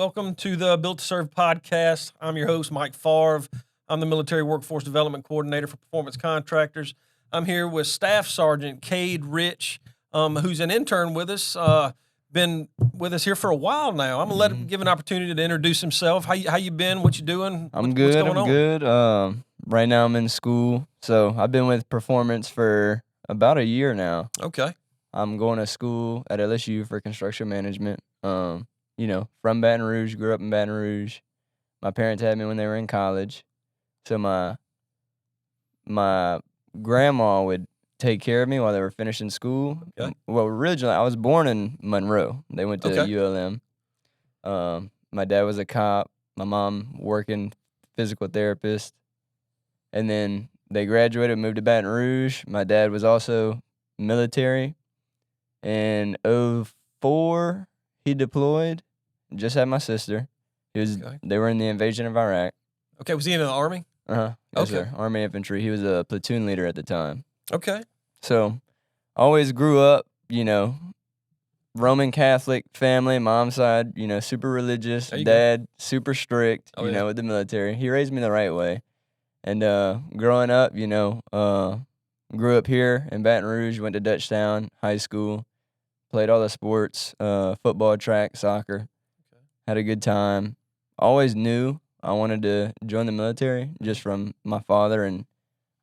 Welcome to the Built to Serve podcast. I'm your host, Mike Favre. I'm the Military Workforce Development Coordinator for Performance Contractors. I'm here with Staff Sergeant Kade Reich, who's an intern with us. Been with us here for a while now. I'm gonna let him give an opportunity to introduce himself. How you been? What you doing? I'm good. What's going on? Good. Right now I'm in school, so I've been with Performance for about a year now. Okay. I'm going to school at LSU for construction management. From Baton Rouge, grew up in Baton Rouge. My parents had me when they were in college, so my grandma would take care of me while they were finishing school. Okay. Well, originally I was born in Monroe. They went to ULM. My dad was a cop. My mom working physical therapist. And then they graduated, moved to Baton Rouge. My dad was also military. In 2004, he deployed. Just had my sister. They were in the invasion of Iraq. Okay, was he in the Army? Yes, sir. Army infantry. He was a platoon leader at the time. Okay. So, always grew up, Roman Catholic family, mom's side, super religious. Dad, super strict, with the military. He raised me the right way. And growing up, grew up here in Baton Rouge, went to Dutchtown High School, played all the sports, football, track, soccer. Had a good time. Always knew I wanted to join the military just from my father, and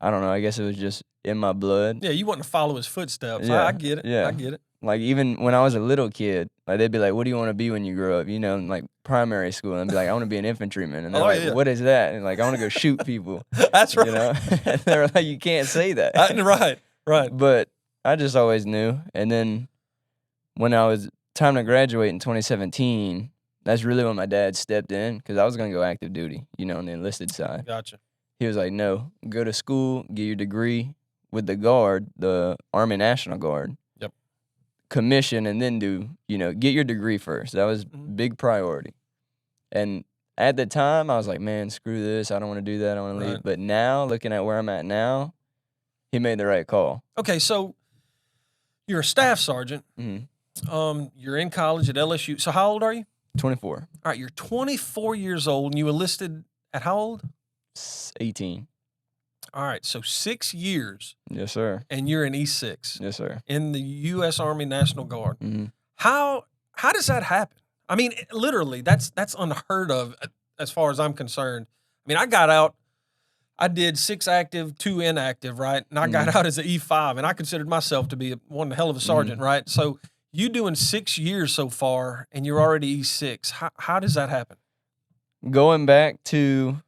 I don't know, I guess it was just in my blood. Yeah, you want to follow his footsteps. Yeah, I get it. yeah. I get it. Like, even when I was a little kid, like, they'd be like, what do you want to be when you grow up? In, like, primary school. And I'd be like, I want to be an infantryman. And they're what is that? And, like, I want to go shoot people. That's right. And they're like, you can't say that. Right. But I just always knew. And then when I was time to graduate in 2017, that's really when my dad stepped in, because I was going to go active duty, on the enlisted side. Gotcha. He was like, no, go to school, get your degree with the Guard, the Army National Guard. Yep. Commission, and then get your degree first. That was big priority. And at the time, I was like, man, screw this. I don't want to do that. I want to leave. But now, looking at where I'm at now, he made the right call. Okay, so you're a staff sergeant. Mm-hmm. You're in college at LSU. So how old are you? 24. All right, you're 24 years old, and you enlisted at how old? 18. All right, so 6 years. Yes, sir. And you're in E6. Yes, sir. In the U.S. Army National Guard. Mm-hmm. How does that happen? I mean, literally, that's unheard of as far as I'm concerned. I mean, I got out. I did 6 active, 2 inactive, right? And I got out as an E5, and I considered myself to be one hell of a sergeant, right? So you doing 6 years so far, and you're already E6. How does that happen? Going back to,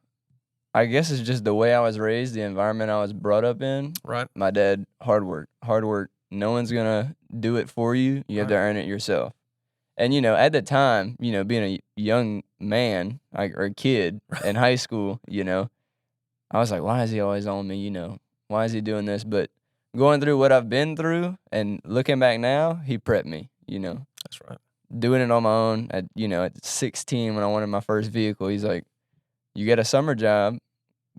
I guess it's just the way I was raised, the environment I was brought up in. Right. My dad, hard work. No one's going to do it for you. You have to earn it yourself. And, at the time, being a young man or kid in high school, I was like, why is he always on me? Why is he doing this? But going through what I've been through and looking back now, he prepped me, That's right. Doing it on my own at 16 when I wanted my first vehicle. He's like, you get a summer job,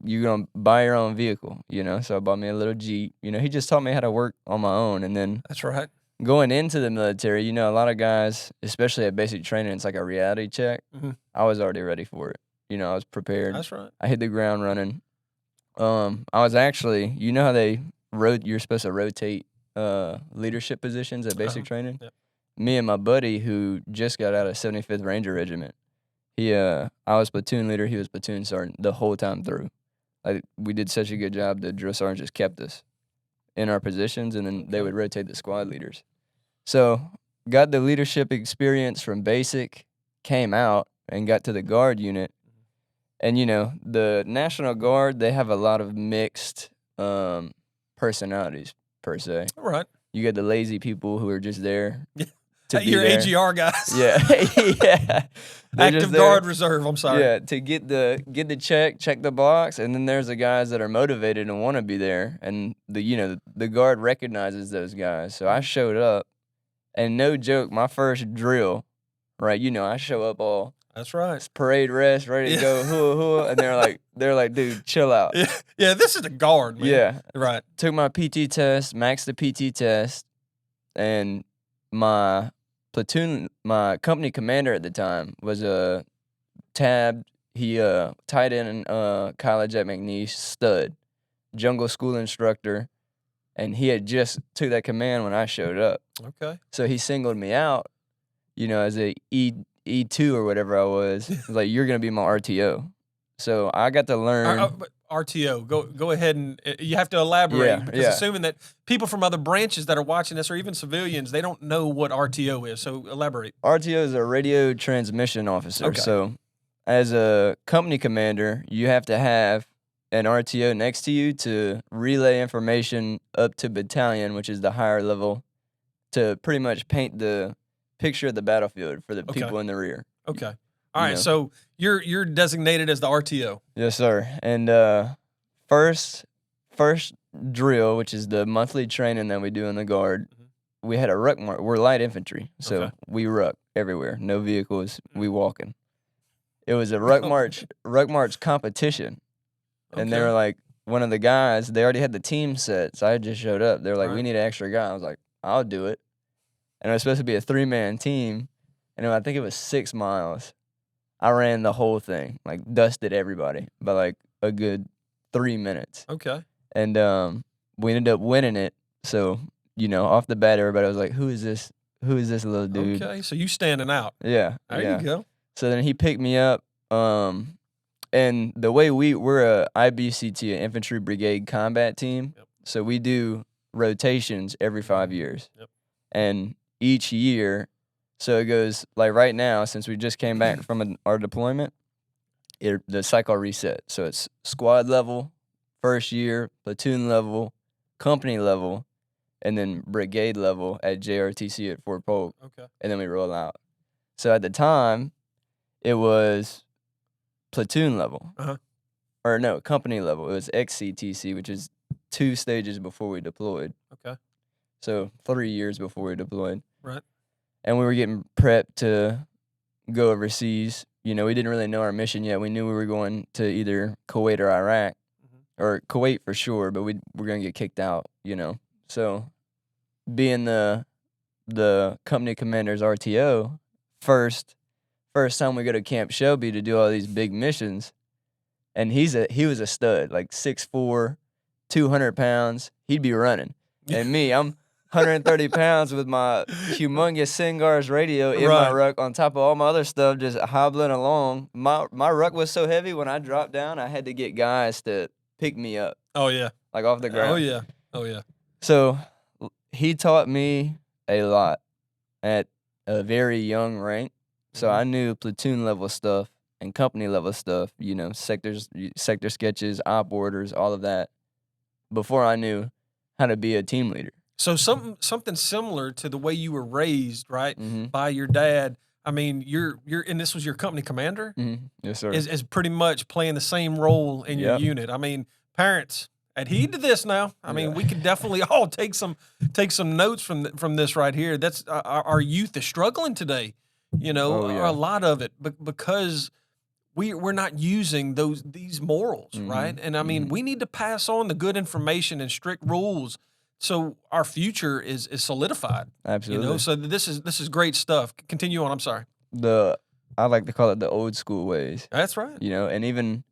you're going to buy your own vehicle, So I bought me a little Jeep. He just taught me how to work on my own. And then that's right. Going into the military, a lot of guys, especially at basic training, it's like a reality check. Mm-hmm. I was already ready for it. I was prepared. That's right. I hit the ground running. I was actually, how you're supposed to rotate leadership positions at basic training? Yep. Me and my buddy who just got out of 75th Ranger Regiment, I was platoon leader, he was platoon sergeant the whole time through. Like, we did such a good job, the drill sergeant just kept us in our positions, and then they would rotate the squad leaders. So, got the leadership experience from basic, came out, and got to the Guard unit. And, the National Guard, they have a lot of mixed personalities, per se. All right. You get the lazy people who are just there to be your there. AGR guys. Yeah. Yeah. Active Guard Reserve, I'm sorry. Yeah, to get the check the box, and then there's the guys that are motivated and want to be there, and the Guard recognizes those guys. So I showed up, and no joke, my first drill, right? I show up all that's right. Parade rest, ready to go, hoo, and they're like, dude, chill out. Yeah, this is the Guard, man. Yeah. Right. Took my PT test, maxed the PT test, and my my company commander at the time was a tabbed. He tight end in college at McNeese, stud, jungle school instructor, and he had just took that command when I showed up. Okay. So he singled me out, as a E2 or whatever I was. He was like, you're gonna be my RTO. So I got to learn. But RTO, go ahead and you have to elaborate because assuming that people from other branches that are watching this or even civilians, they don't know what RTO is. So elaborate. RTO is a radio transmission officer. Okay. So as a company commander, you have to have an RTO next to you to relay information up to battalion, which is the higher level, to pretty much paint the picture of the battlefield for the people in the rear. Okay. All right. So you're designated as the RTO. Yes, sir. And first drill, which is the monthly training that we do in the guard, we had a ruck march. We're light infantry, so we ruck everywhere. No vehicles. We walking. It was a ruck march competition. And they were like, one of the guys, they already had the team set, so I just showed up. They were like, we need an extra guy. I was like, I'll do it. And it was supposed to be a 3-man team, and I think it was 6 miles. I ran the whole thing, like dusted everybody by like a good 3 minutes. Okay. And we ended up winning it. So, off the bat, everybody was like, who is this little dude? Okay, so you standing out. Yeah. There you go. So then he picked me up. And the way we're a IBCT, an infantry brigade combat team. Yep. So we do rotations every 5 years. Yep. And each year, so it goes like right now, since we just came back from our deployment, the cycle reset. So it's squad level, first year, platoon level, company level, and then brigade level at JRTC at Fort Polk. Okay. And then we roll out. So at the time, it was platoon level. Or no, company level. It was XCTC, which is 2 stages before we deployed. Okay. So 3 years before we deployed. Right. And we were getting prepped to go overseas. We didn't really know our mission yet. We knew we were going to either Kuwait or Iraq, or Kuwait for sure, but we were going to get kicked out, So being the company commander's RTO, first time we go to Camp Shelby to do all these big missions, and he was a stud, like 6'4", 200 pounds. He'd be running. And me, I'm 130 pounds with my humongous Singars radio in my ruck on top of all my other stuff, just hobbling along. My ruck was so heavy, when I dropped down, I had to get guys to pick me up. Oh, yeah. Like off the ground. Oh, yeah. So he taught me a lot at a very young rank. So I knew platoon level stuff and company level stuff, sector sketches, op orders, all of that, before I knew how to be a team leader. So something similar to the way you were raised, right, Mm-hmm. by your dad. I mean, you're and this was your company commander. Mm-hmm. Yes, sir. Is pretty much playing the same role in your unit. I mean, parents, adhere to this now. I mean, we could definitely all take some notes from this right here. That's our youth is struggling today. A lot of it, but because we're not using these morals, right? And I mean, we need to pass on the good information and strict rules so our future is solidified. Absolutely. So this is great stuff. Continue on. I'm sorry. I like to call it the old school ways. That's right. And even,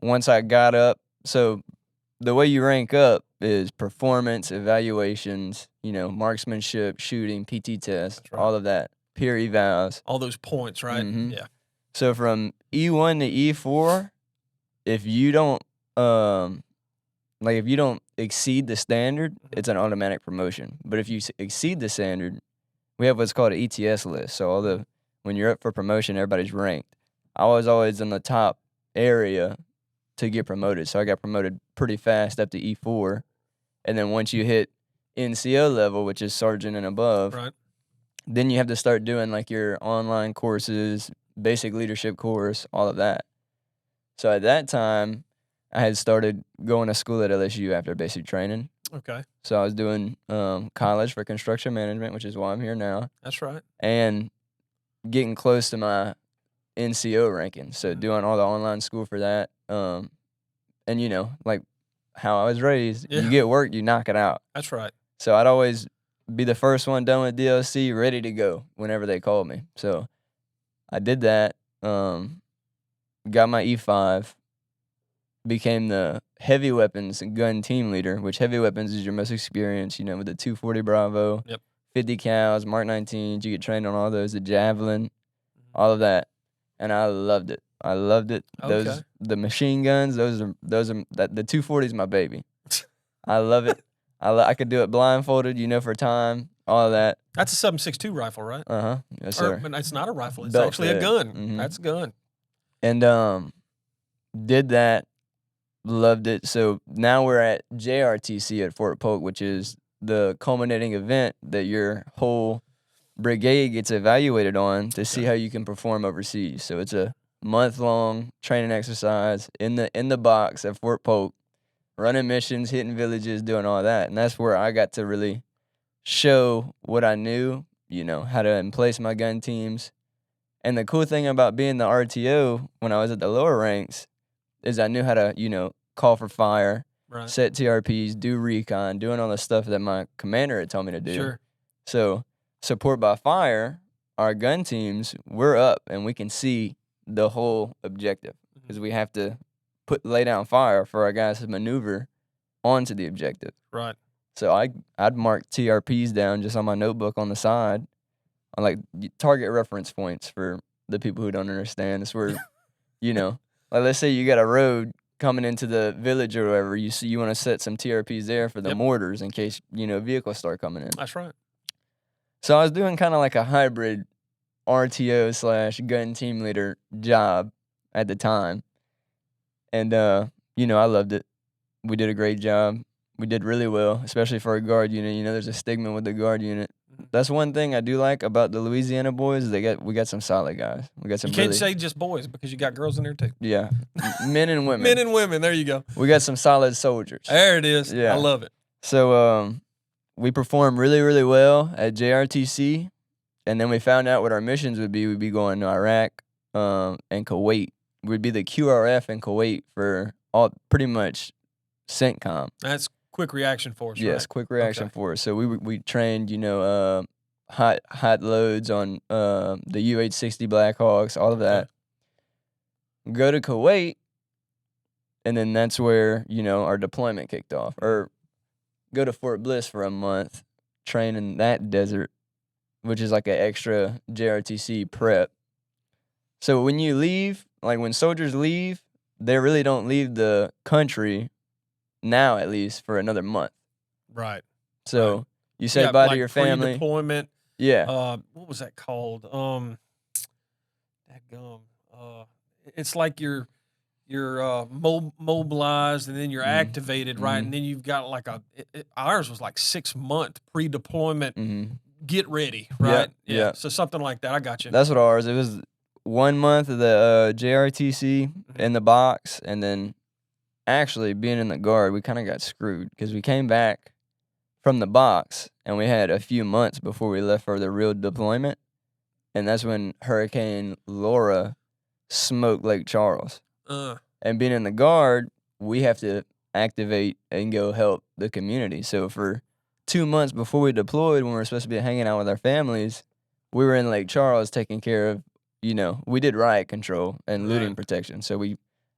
once I got up, so the way you rank up is performance, evaluations, marksmanship, shooting, PT test, all of that, peer evals. All those points, right? Mm-hmm. Yeah. So from E1 to E4, if you don't exceed the standard, it's an automatic promotion. But if you exceed the standard, we have what's called an ETS list. So when you're up for promotion, everybody's ranked. I was always in the top area to get promoted. So I got promoted pretty fast up to E4. And then once you hit NCO level, which is sergeant and above, then you have to start doing like your online courses, basic leadership course, all of that. So at that time, I had started going to school at LSU after basic training. Okay. So I was doing college for construction management, which is why I'm here now. That's right. And getting close to my NCO ranking. So doing all the online school for that. And like how I was raised, you get work, you knock it out. That's right. So I'd always be the first one done with DLC, ready to go whenever they called me. So I did that. Got my E5. Became the heavy weapons gun team leader, which heavy weapons is your most experience, with the 240 Bravo, 50 cals, Mark 19s. You get trained on all those, the javelin, all of that, and I loved it. I loved it. Okay. The machine guns, those are the 240 is my baby. I love it. I could do it blindfolded, for time, all of that. That's a 7.62 rifle, right? Yes, sir. But it's not a rifle. It's Belt actually fed. a gun. Mhm. That's a gun. And did that. Loved it. So now we're at JRTC at Fort Polk, which is the culminating event that your whole brigade gets evaluated on to see how you can perform overseas. So it's a month-long training exercise in the box at Fort Polk, running missions, hitting villages, doing all that. And that's where I got to really show what I knew, how to emplace my gun teams. And the cool thing about being the RTO when I was at the lower ranks is I knew how to, call for fire, set TRPs, do recon, doing all the stuff that my commander had told me to do. Sure. So support by fire, our gun teams, we're up and we can see the whole objective because we have to lay down fire for our guys to maneuver onto the objective. Right. So I'd mark TRPs down just on my notebook on the side, on like target reference points for the people who don't understand. It's where, like let's say you got a road coming into the village or whatever, you want to set some TRPs there for the mortars in case, vehicles start coming in. That's right. So I was doing kind of like a hybrid RTO/gun team leader job at the time. And, I loved it. We did a great job. We did really well, especially for a guard unit. There's a stigma with the guard unit. That's one thing I do like about the Louisiana boys is we got some solid guys. We got some. You can't say just boys because you got girls in there too. Yeah, men and women. Men and women. There you go. We got some solid soldiers. There it is. Yeah, I love it. So we performed really, really well at JRTC, and then we found out what our missions would be. We'd be going to Iraq and Kuwait. We'd be the QRF in Kuwait for pretty much CENTCOM. That's quick reaction force. Yes, right? quick reaction force. So we trained, hot loads on the UH-60 Blackhawks, all of that. Go to Kuwait, and then that's where our deployment kicked off. Or go to Fort Bliss for a month, train in that desert, which is like an extra JRTC prep. So when you leave, like when soldiers leave, they really don't leave the country. Now, at least, for another month. Right. So you say bye to your family. Deployment. Yeah. What was that called? It's like you're mobilized and then you're activated, right? And then you've got like ours was like 6-month pre-deployment. Get ready, right? Yeah. So something like that. I got you. That's what ours. It was 1 month of the JRTC in the box, and then. Actually, being in the guard, we kind of got screwed because we came back from the box and we had a few months before we left for the real deployment. And that's when Hurricane Laura smoked Lake Charles. And being in the guard, we have to activate and go help the community. So for 2 months before we deployed, when we were supposed to be hanging out with our families, we were in Lake Charles taking care of, we did riot control and looting protection. So we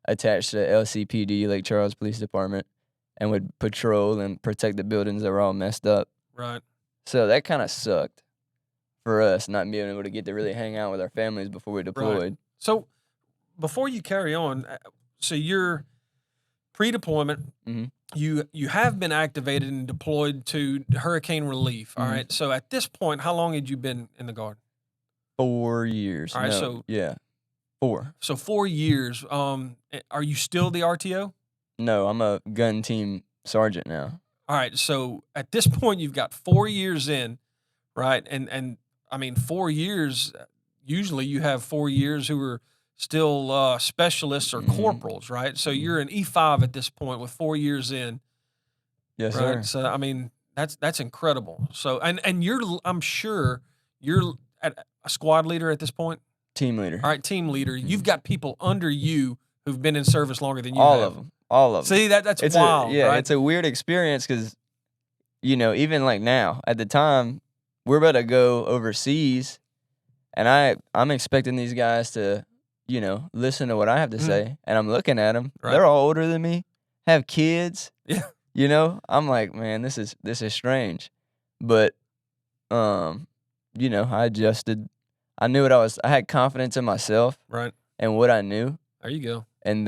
attached to LCPD, Lake Charles Police Department, and would patrol and protect the buildings that were all messed up. Right. So that kind of sucked for us, not being able to get to really hang out with our families before we deployed. Right. So before you carry on, so you're pre-deployment, you have been activated and deployed to hurricane relief. All right. So at this point, how long had you been in the Guard? 4 years. All right. No, So yeah. 4. So 4 years. Are you still the RTO? No, I'm a gun team sergeant now. All right. So at this point, you've got 4 years in, right? And I mean, 4 years. Usually, you have 4 years who are still specialists or corporals, right? So you're an E5 at this point with 4 years in. Yes, right? sir. So I mean, that's incredible. So and I'm sure you're a squad leader at this point. Team leader. All right, team leader. You've got people under you who've been in service longer than you All have. of them. All of them. See, that's wild, right? It's a weird experience because even like now, at the time, we're about to go overseas, and I'm expecting these guys to, listen to what I have to say, and I'm looking at them. Right. They're all older than me, have kids. Yeah. I'm like, man, this is strange, but I adjusted. I knew what I had confidence in myself, Right. and what I knew. There you go. And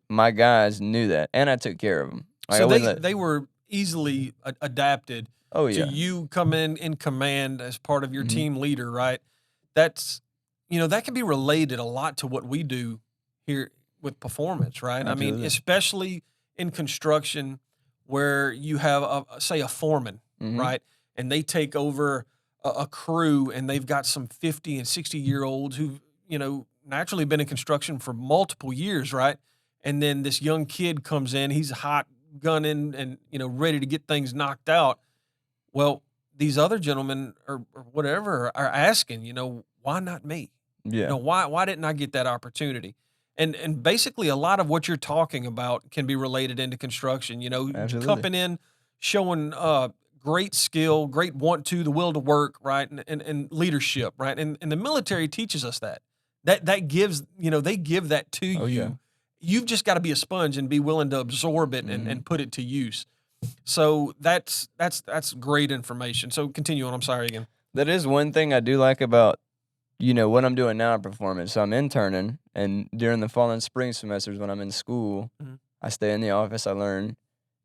my guys knew that, and I took care of them. So they were easily adapted Oh, to yeah. you coming in command as part of your Mhm. team leader, right? That's, that can be related a lot to what we do here with performance, right? I mean, Absolutely. especially in construction where you have, say, a foreman, Mhm. right? And they take over a crew and they've got some 50 and 60-year-olds who've, naturally been in construction for multiple years, right? And then this young kid comes in, he's hot gunning and, ready to get things knocked out. Well, these other gentlemen or whatever are asking, why not me? Yeah. Why didn't I get that opportunity? And basically a lot of what you're talking about can be related into construction, Absolutely. coming in, showing great skill, great the will to work, right? And leadership, right? And the military teaches us that. That gives, they give that to Oh, you. yeah. You've just got to be a sponge and be willing to absorb it and put it to use. So that's great information. So continue on. I'm sorry again. That is one thing I do like about, what I'm doing now at performance. So I'm interning, and during the fall and spring semesters when I'm in school, Mhm. I stay in the office. I learn,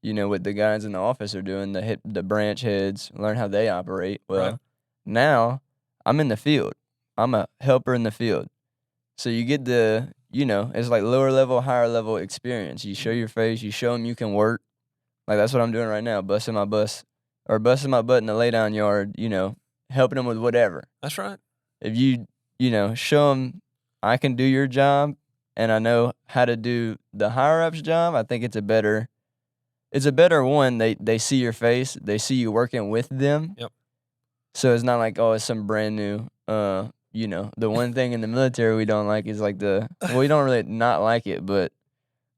what the guys in the office are doing, the branch heads, learn how they operate. Well, Right. now I'm in the field. I'm a helper in the field. So you get it's like lower level, higher level experience. You show your face, you show them you can work. Like, that's what I'm doing right now, busting my butt in the lay down yard, helping them with whatever. That's right. If you, show them I can do your job and I know how to do the higher ups job, I think it's a better one. They see your face, they see you working with them. Yep. So it's not like, oh, it's some brand new, the one thing in the military we don't like is like we don't really not like it, but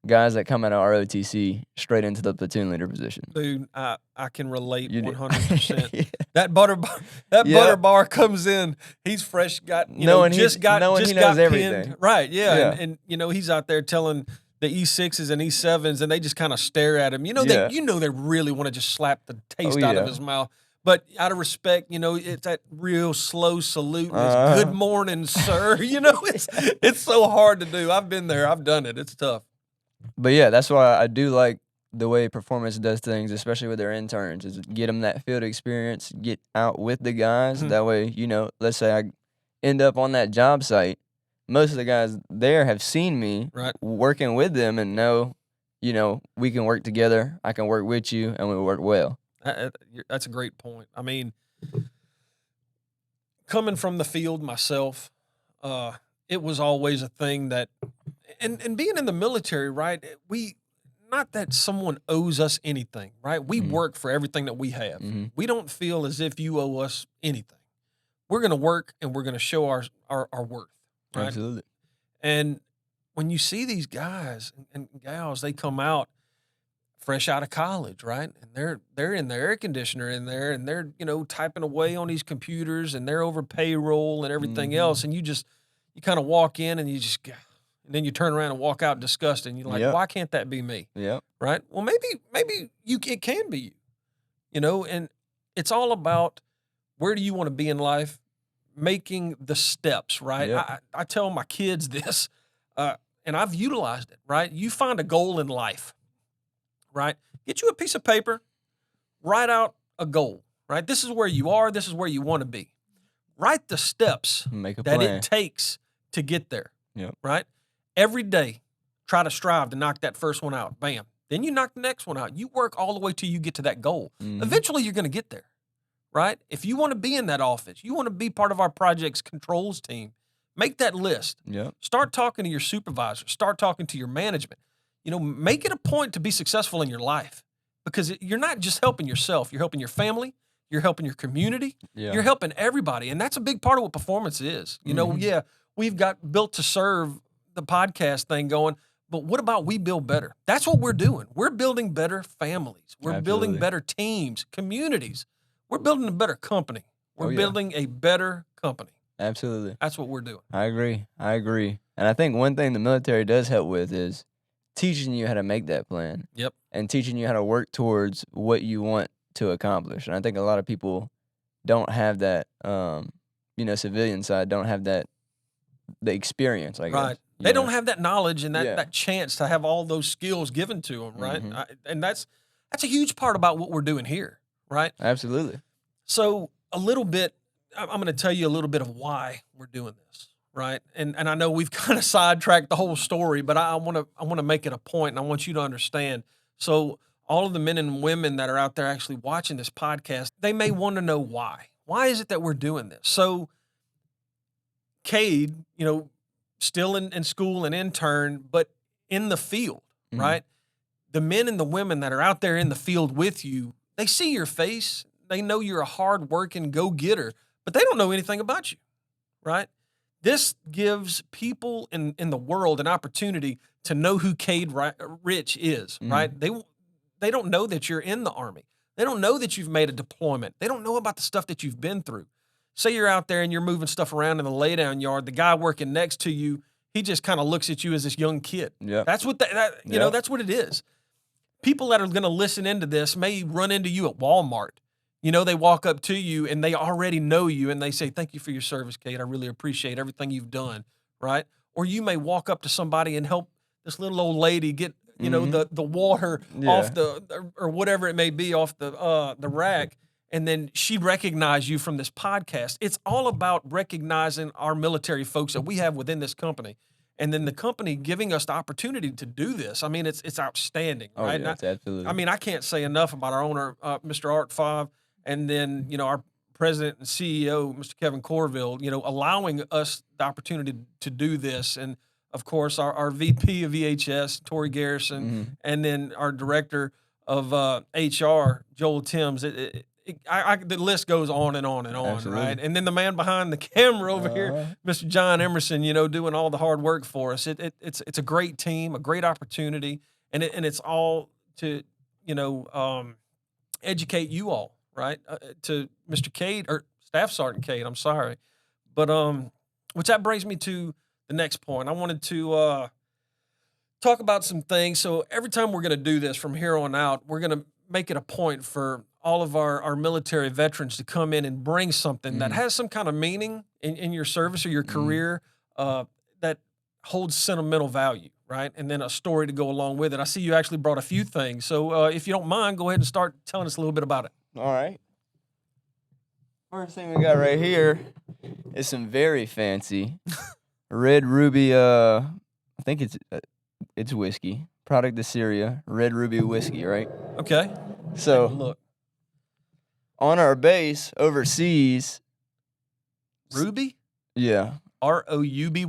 guys that come out of ROTC straight into the platoon leader position. Dude, I can relate You do. 100%. Yeah. That butter bar comes in. He's fresh, got just got knows everything. pinned. Right, yeah. Yeah. And he's out there telling the E6s and E7s, and they just kind of stare at him. Yeah. They really want to just slap the taste Oh, out of yeah. his mouth. But out of respect, it's that real slow salute. And it's good morning, sir. It's so hard to do. I've been there. I've done it. It's tough. But yeah, that's why I do like the way performance does things, especially with their interns, is get them that field experience, get out with the guys. Mhm. That way, let's say I end up on that job site, most of the guys there have seen me Right. working with them and know, we can work together. I can work with you, and we work well. That's a great point. I mean, coming from the field myself, it was always a thing that, and being in the military, right? Not that someone owes us anything, right? We Mhm. work for everything that we have. Mhm. We don't feel as if you owe us anything. We're going to work and we're going to show our worth, right? Absolutely. And when you see these guys and gals, they come out fresh out of college, right? And they're in the air conditioner in there, and they're typing away on these computers, and they're over payroll and everything Mhm. else. And you kind of walk in, and and then you turn around and walk out disgusted. And you're like, Yep. why can't that be me? Yep. Right? Well, maybe it can be you. And it's all about where do you want to be in life, making the steps, right? Yep. I tell my kids this, and I've utilized it, right? You find a goal in life, right? Get you a piece of paper, write out a goal, right? This is where you are. This is where you want to be. Write the steps Make a that plan. it takes to get there, Yep. right? Every day, try to strive to knock that first one out. Bam. Then you knock the next one out. You work all the way till you get to that goal. Mhm. Eventually, you're going to get there, right? If you want to be in that office, you want to be part of our project's controls team, make that list. Yep. Start talking to your supervisor. Start talking to your management. Make it a point to be successful in your life, because you're not just helping yourself. You're helping your family. You're helping your community. Yeah. You're helping everybody. And that's a big part of what performance is. Mhm. Yeah, we've got built to serve the podcast thing going, But what about we build better? That's what we're doing. We're building better families. We're building Absolutely. better teams, communities. We're building a better company. We're building a better company. Absolutely. That's what we're doing. I agree. And I think one thing the military does help with is teaching you how to make that plan. Yep. And teaching you how to work towards what you want to accomplish. And I think a lot of people don't have that, civilian side, don't have the experience, I guess. Right. They don't have that knowledge and that chance to have all those skills given to them, right? Mm-hmm. And that's a huge part about what we're doing here, right? Absolutely. So a little bit, I'm going to tell you a little bit of why we're doing this, right? And I know we've kind of sidetracked the whole story, but I want to make it a point, and I want you to understand. So all of the men and women that are out there actually watching this podcast, they may want to know why. Why is it that we're doing this? So Kade, still in school and intern, but in the field, right? The men and the women that are out there in the field with you, they see your face. They know you're a hard-working go-getter, but they don't know anything about you, right? This gives people in the world an opportunity to know who Kade Rich is, right? They don't know that you're in the Army. They don't know that you've made a deployment. They don't know about the stuff that you've been through. Say you're out there and you're moving stuff around in the laydown yard. The guy working next to you, he just kind of looks at you as this young kid. Yeah. That's what that's what it is. People that are going to listen into this may run into you at Walmart. They walk up to you and they already know you and they say, "Thank you for your service, Kade. I really appreciate everything you've done." Right? Or you may walk up to somebody and help this little old lady get, the water off or whatever it may be off the rack. And then she'd recognize you from this podcast. It's all about recognizing our military folks that we have within this company. And then the company giving us the opportunity to do this. I mean, it's outstanding, right? Yeah, absolutely. I mean, I can't say enough about our owner, Mr. Art Five, and then, our president and CEO, Mr. Kevin Corville, allowing us the opportunity to do this. And, of course, our VP of VHS, Tori Garrison, and then our director of HR, Joel Timms. The list goes on and on and on, Absolutely. right? And then the man behind the camera over here, Mr. John Emerson, doing all the hard work for us. It's a great team, a great opportunity, and it's all to educate you all, right? To Mr. Kade or Staff Sergeant Kade. I'm sorry, but which that brings me to the next point. I wanted to talk about some things. So every time we're going to do this from here on out, we're going to make it a point for all of our military veterans to come in and bring something that has some kind of meaning in your service or your career that holds sentimental value, right? And then a story to go along with it. I see you actually brought a few things. So if you don't mind, go ahead and start telling us a little bit about it. All right. First thing we got right here is some very fancy Red Ruby, I think it's whiskey. Product of Syria, Red Ruby whiskey, right? Okay. So look. On our base overseas. Ruby? Yeah. Rouby?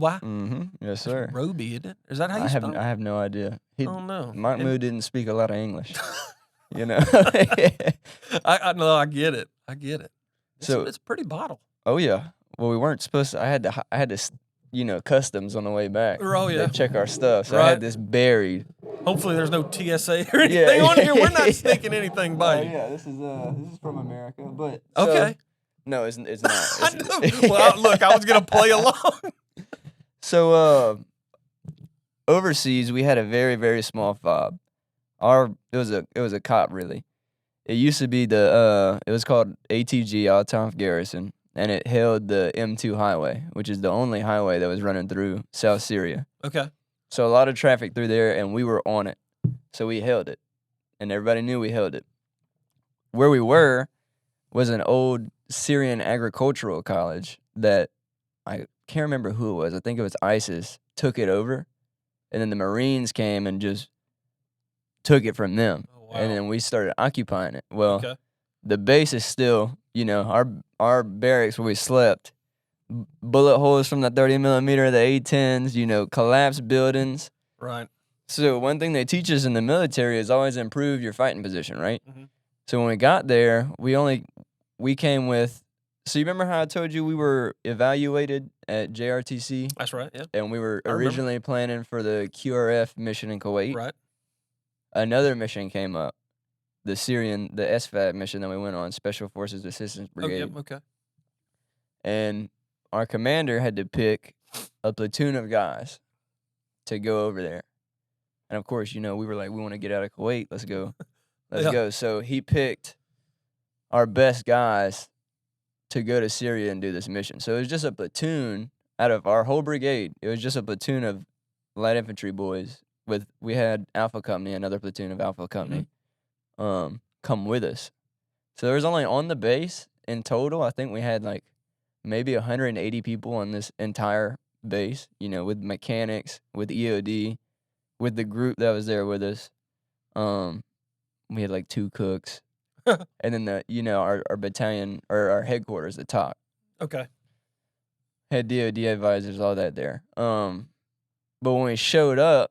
Yes, sir. Ruby, isn't it? Is that how you spell it? I have no idea. I don't know. Mike Moo didn't speak a lot of English. I know. I get it. It's a pretty bottle. Oh yeah. Well, we weren't supposed to. I had to, customs on the way back. Oh yeah. They check our stuff. So right. I had this buried. Hopefully, there's no TSA or anything on here. We're not sneaking anything by you. Yeah, this is from America, but okay. No, it's not. Well, look, I was gonna play along. So, overseas, we had a very, very small fob. It was a cop, really. It used to be it was called ATG, Altanf Garrison, and it held the M2 highway, which is the only highway that was running through South Syria. Okay. So a lot of traffic through there, and we were on it. So we held it, and everybody knew we held it. Where we were was an old Syrian agricultural college that I can't remember who it was. I think it was ISIS took it over, and then the Marines came and just took it from them. Oh, wow. And then we started occupying it. Well, the base is still, our barracks where we slept, bullet holes from the 30 millimeter, the A-10s, collapsed buildings. Right. So one thing they teach us in the military is always improve your fighting position, right? Mm-hmm. So when we got there, we came with So you remember how I told you we were evaluated at JRTC? That's right. Yeah. And we were I remember. originally planning for the QRF mission in Kuwait. Right. Another mission came up, the SFAB mission that we went on, Special Forces Assistance Brigade. Oh, yep. Okay. And our commander had to pick a platoon of guys to go over there. And of course, we were like, we want to get out of Kuwait. Let's go. Let's go. So he picked our best guys to go to Syria and do this mission. So it was just a platoon out of our whole brigade. It was just a platoon of light infantry boys. We had Alpha Company, another platoon of Alpha Company, come with us. So there was only on the base in total, I think we had like maybe 180 people on this entire base, with mechanics, with EOD, with the group that was there with us. We had like 2 cooks. And then our battalion or our headquarters, the top. Okay. Had DOD advisors, all that there. But when we showed up,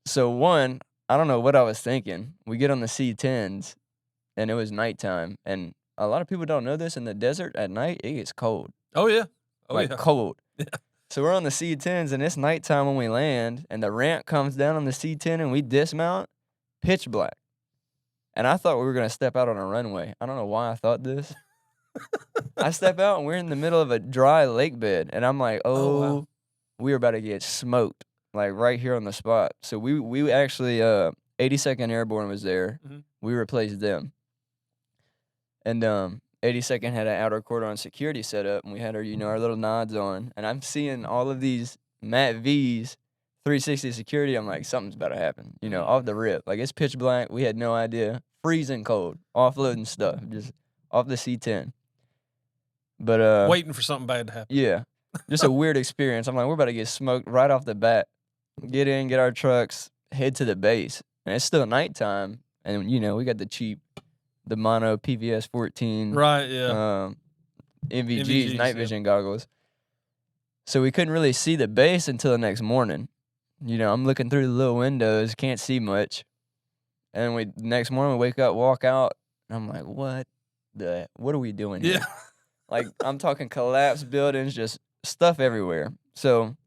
so one, I don't know what I was thinking. We get on the C-10s, and it was nighttime. And a lot of people don't know this. In the desert at night, it gets cold. Oh, yeah. Cold. Yeah. So we're on the C-10s, and it's nighttime when we land, and the ramp comes down on the C-10, and we dismount, pitch black. And I thought we were going to step out on a runway. I don't know why I thought this. I step out, and we're in the middle of a dry lake bed. And I'm like, wow. We were about to get smoked, like right here on the spot. So we actually, 82nd Airborne was there. Mm-hmm. We replaced them. And 82nd had an outer cordon security set up, and we had our, our little nods on. And I'm seeing all of these Mat V's, 360 security. I'm like, something's about to happen, off the rip. Like, it's pitch black. We had no idea. Freezing cold. Offloading stuff. Just off the C-10. But waiting for something bad to happen. Yeah. Just a weird experience. I'm like, we're about to get smoked right off the bat. Get in, get our trucks, head to the base. And it's still nighttime. And, we got the mono PVS 14. Right, yeah. NVG's night vision goggles. So we couldn't really see the base until the next morning. I'm looking through the little windows, can't see much. And next morning we wake up, walk out, and I'm like, what are we doing here? Yeah. Like, I'm talking collapsed buildings, just stuff everywhere. So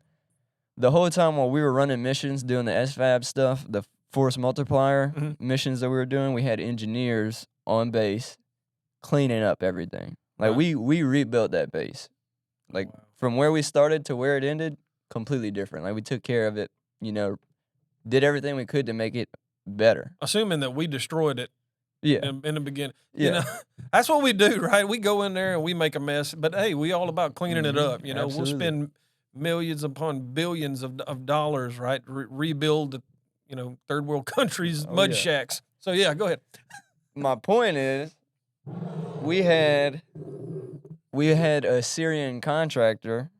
the whole time while we were running missions, doing the SFAB stuff, the force multiplier missions that we were doing, we had engineers on base cleaning up everything. Like, we rebuilt that base. Like, from where we started to where it ended, completely different. Like, we took care of it, did everything we could to make it better. Assuming that we destroyed it. Yeah. In the beginning. Yeah. That's what we do, right? We go in there and we make a mess, but hey, we all about cleaning it up. Absolutely. We'll spend millions upon billions of dollars, right? Rebuild, third world countries, mud shacks. So yeah, go ahead. My point is, we had a Syrian contractor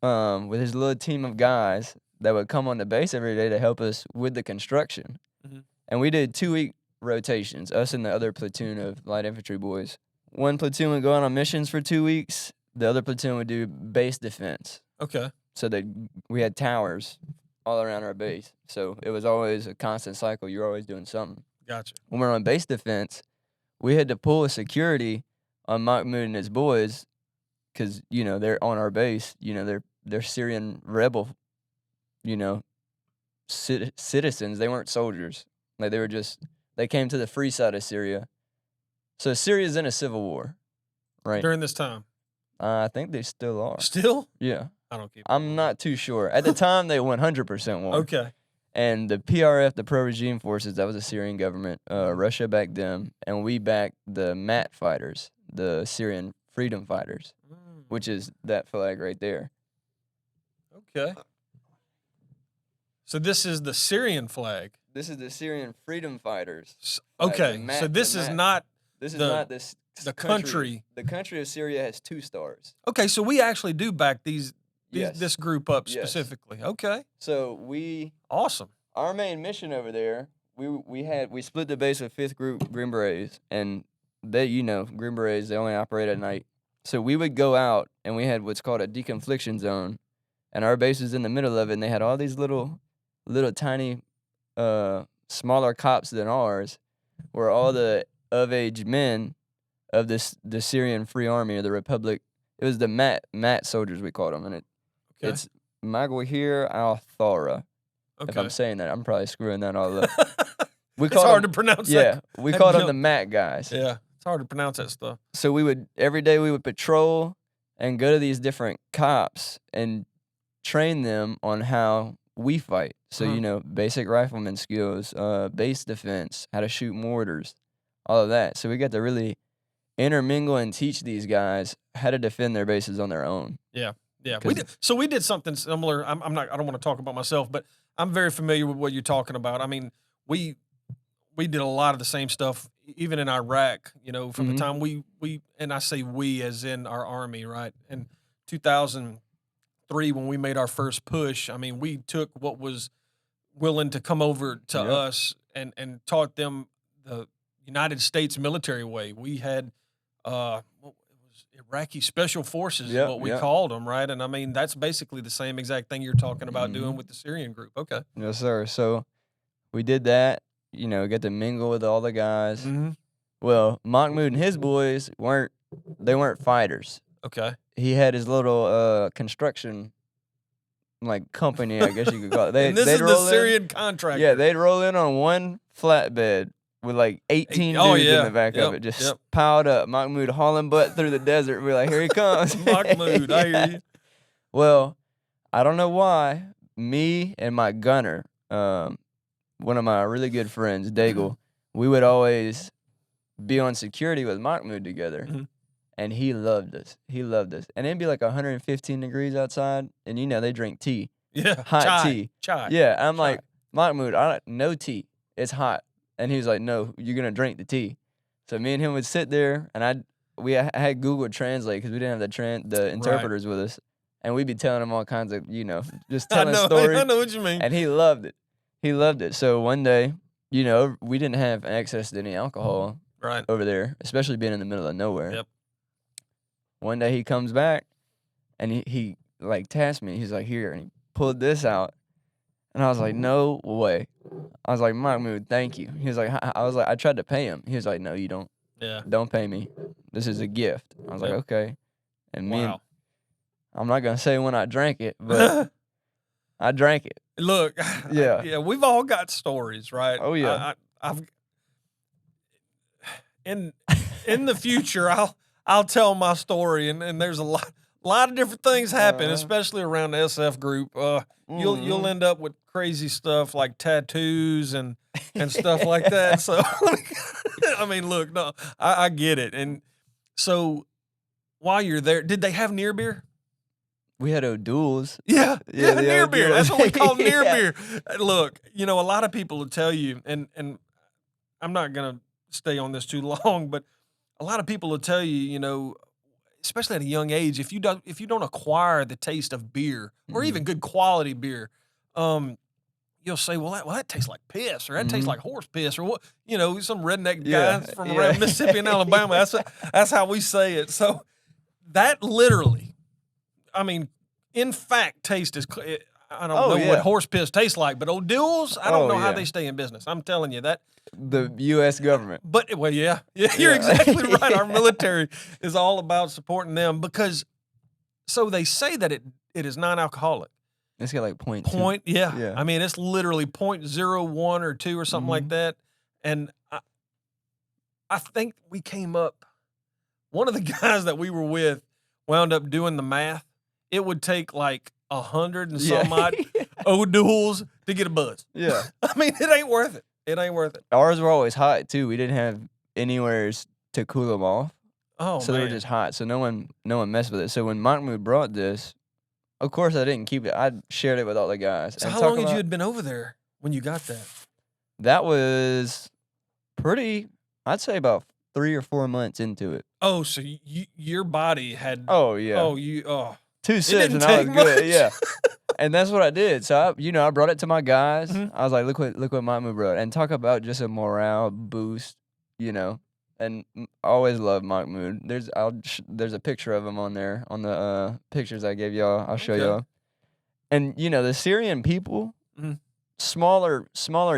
with his little team of guys that would come on the base every day to help us with the construction. Mm-hmm. And we did 2-week rotations, us and the other platoon of light infantry boys. One platoon would go on missions for 2 weeks. The other platoon would do base defense. Okay. So that we had towers all around our base. So it was always a constant cycle. You're always doing something. Gotcha. When we're on base defense, we had to pull a security on Mahmoud and his boys because, they're on our base. They're Syrian rebel, citizens. They weren't soldiers. Like, they came to the free side of Syria. So Syria's in a civil war, right? During this time? I think they still are. Still? Yeah. I'm not too sure. At the time, they 100% won. Okay. And the PRF, the pro-regime forces, that was the Syrian government. Russia backed them, and we backed the MAT fighters, the Syrian freedom fighters, which is that flag right there. Okay. So this is the Syrian flag. This is the Syrian freedom fighters. Okay, so this is not the country. The country of Syria has 2 stars. Okay, so we actually do back this group up specifically. Yes. Okay. So awesome. Our main mission over there, we split the base with 5th Group Green Berets, and they, Green Berets, they only operate at night. So we would go out, and we had what's called a deconfliction zone, and our base was in the middle of it, and they had all these little tiny, smaller cops than ours, where all the of-age men of the Syrian Free Army or the Republic. It was the Mat soldiers, we called them, and it's Maguire al-Thawra. If I'm saying that, I'm probably screwing that all up. It's hard to pronounce that. Yeah, we called them the Mat guys. Yeah, it's hard to pronounce that stuff. So every day we would patrol and go to these different cops and train them on how we fight. So, basic rifleman skills, base defense, how to shoot mortars, all of that. So we got to really intermingle and teach these guys how to defend their bases on their own. Yeah. We did something similar. I don't want to talk about myself, but I'm very familiar with what you're talking about. I mean, we did a lot of the same stuff, even in Iraq, from the time we, and I say we as in our army, right? In 2003, when we made our first push, I mean, we took what was willing to come over to us and taught them the United States military way. We had, Iraqi Special Forces is what we called them, right? And I mean, that's basically the same exact thing you're talking about doing with the Syrian group. Okay. Yes, sir. So we did that, get to mingle with all the guys. Well, Mahmoud and his boys weren't fighters. Okay. He had his little construction company, I guess you could call it. And this is the Syrian contractor. Yeah, they'd roll in on one flatbed with 18 dudes in the back of it, just piled up. Mahmoud hauling butt through the desert. We're like, here he comes. Mahmoud, I hear you. Well, I don't know why. Me and my gunner, one of my really good friends, Daigle, we would always be on security with Mahmoud together. And he loved us. And it'd be 115 degrees outside, and they drink tea. Yeah. Hot tea. Chai. Yeah, I'm like, Mahmoud, no tea. It's hot. And he was like, no, you're going to drink the tea. So me and him would sit there, and I had Google Translate because we didn't have the interpreters with us. And we'd be telling him all kinds of, just telling stories. I know what you mean. And he loved it. So one day, we didn't have access to any alcohol over there, especially being in the middle of nowhere. Yep. One day he comes back, and he tasked me. He's like, here, and he pulled this out. And I was like, no way. I was like, Mahmoud, thank you. He was like, I tried to pay him. He was like, no, you don't. Yeah. Don't pay me. This is a gift. I was like, okay. And I'm not going to say when I drank it, but I drank it. Look. Yeah, we've all got stories, right? Oh, yeah. I've in the future, I'll tell my story, and there's a lot of different things happen, especially around the SF group. You'll end up with crazy stuff like tattoos and stuff like that. So, I mean, look, no, I get it. And so, while you're there, did they have near beer? We had O'Doul's. Yeah, near beer. That's what we call near beer. Look, a lot of people will tell you, and I'm not gonna stay on this too long, but a lot of people will tell you, especially at a young age, if you don't acquire the taste of beer or even good quality beer, you'll say, well, that tastes like piss, or that tastes like horse piss, or what, some redneck guys from around Mississippi and Alabama. That's how we say it. So that literally, I mean, in fact, taste is. I don't know what horse piss tastes like, but O'Doul's, I don't know how they stay in business. I'm telling you that. The U.S. government. But, well, yeah, you're exactly right. Our military is all about supporting them because, so they say that it is non-alcoholic. It's got 0.2. Yeah. I mean, it's literally 0.01 or 2 or something like that. And I think we came up, one of the guys that we were with wound up doing the math. It would take 100 and some odd O'Doul's to get a buzz. Yeah. I mean, it ain't worth it. It ain't worth it. Ours were always hot, too. We didn't have anywheres to cool them off. Oh, so they were just hot. So no one messed with it. So when Mahmoud brought this, of course I didn't keep it. I shared it with all the guys. So how long had you had been over there when you got that? That was I'd say about 3 or 4 months into it. Oh, so your body had... Oh, yeah. Oh, 2 sips and I was good. Yeah. And that's what I did. So I brought it to my guys. I was like, look what Mahmoud brought. And talk about just a morale boost, And I always loved Mahmoud. There's a picture of him on there on the pictures I gave y'all. I'll show y'all. And the Syrian people, smaller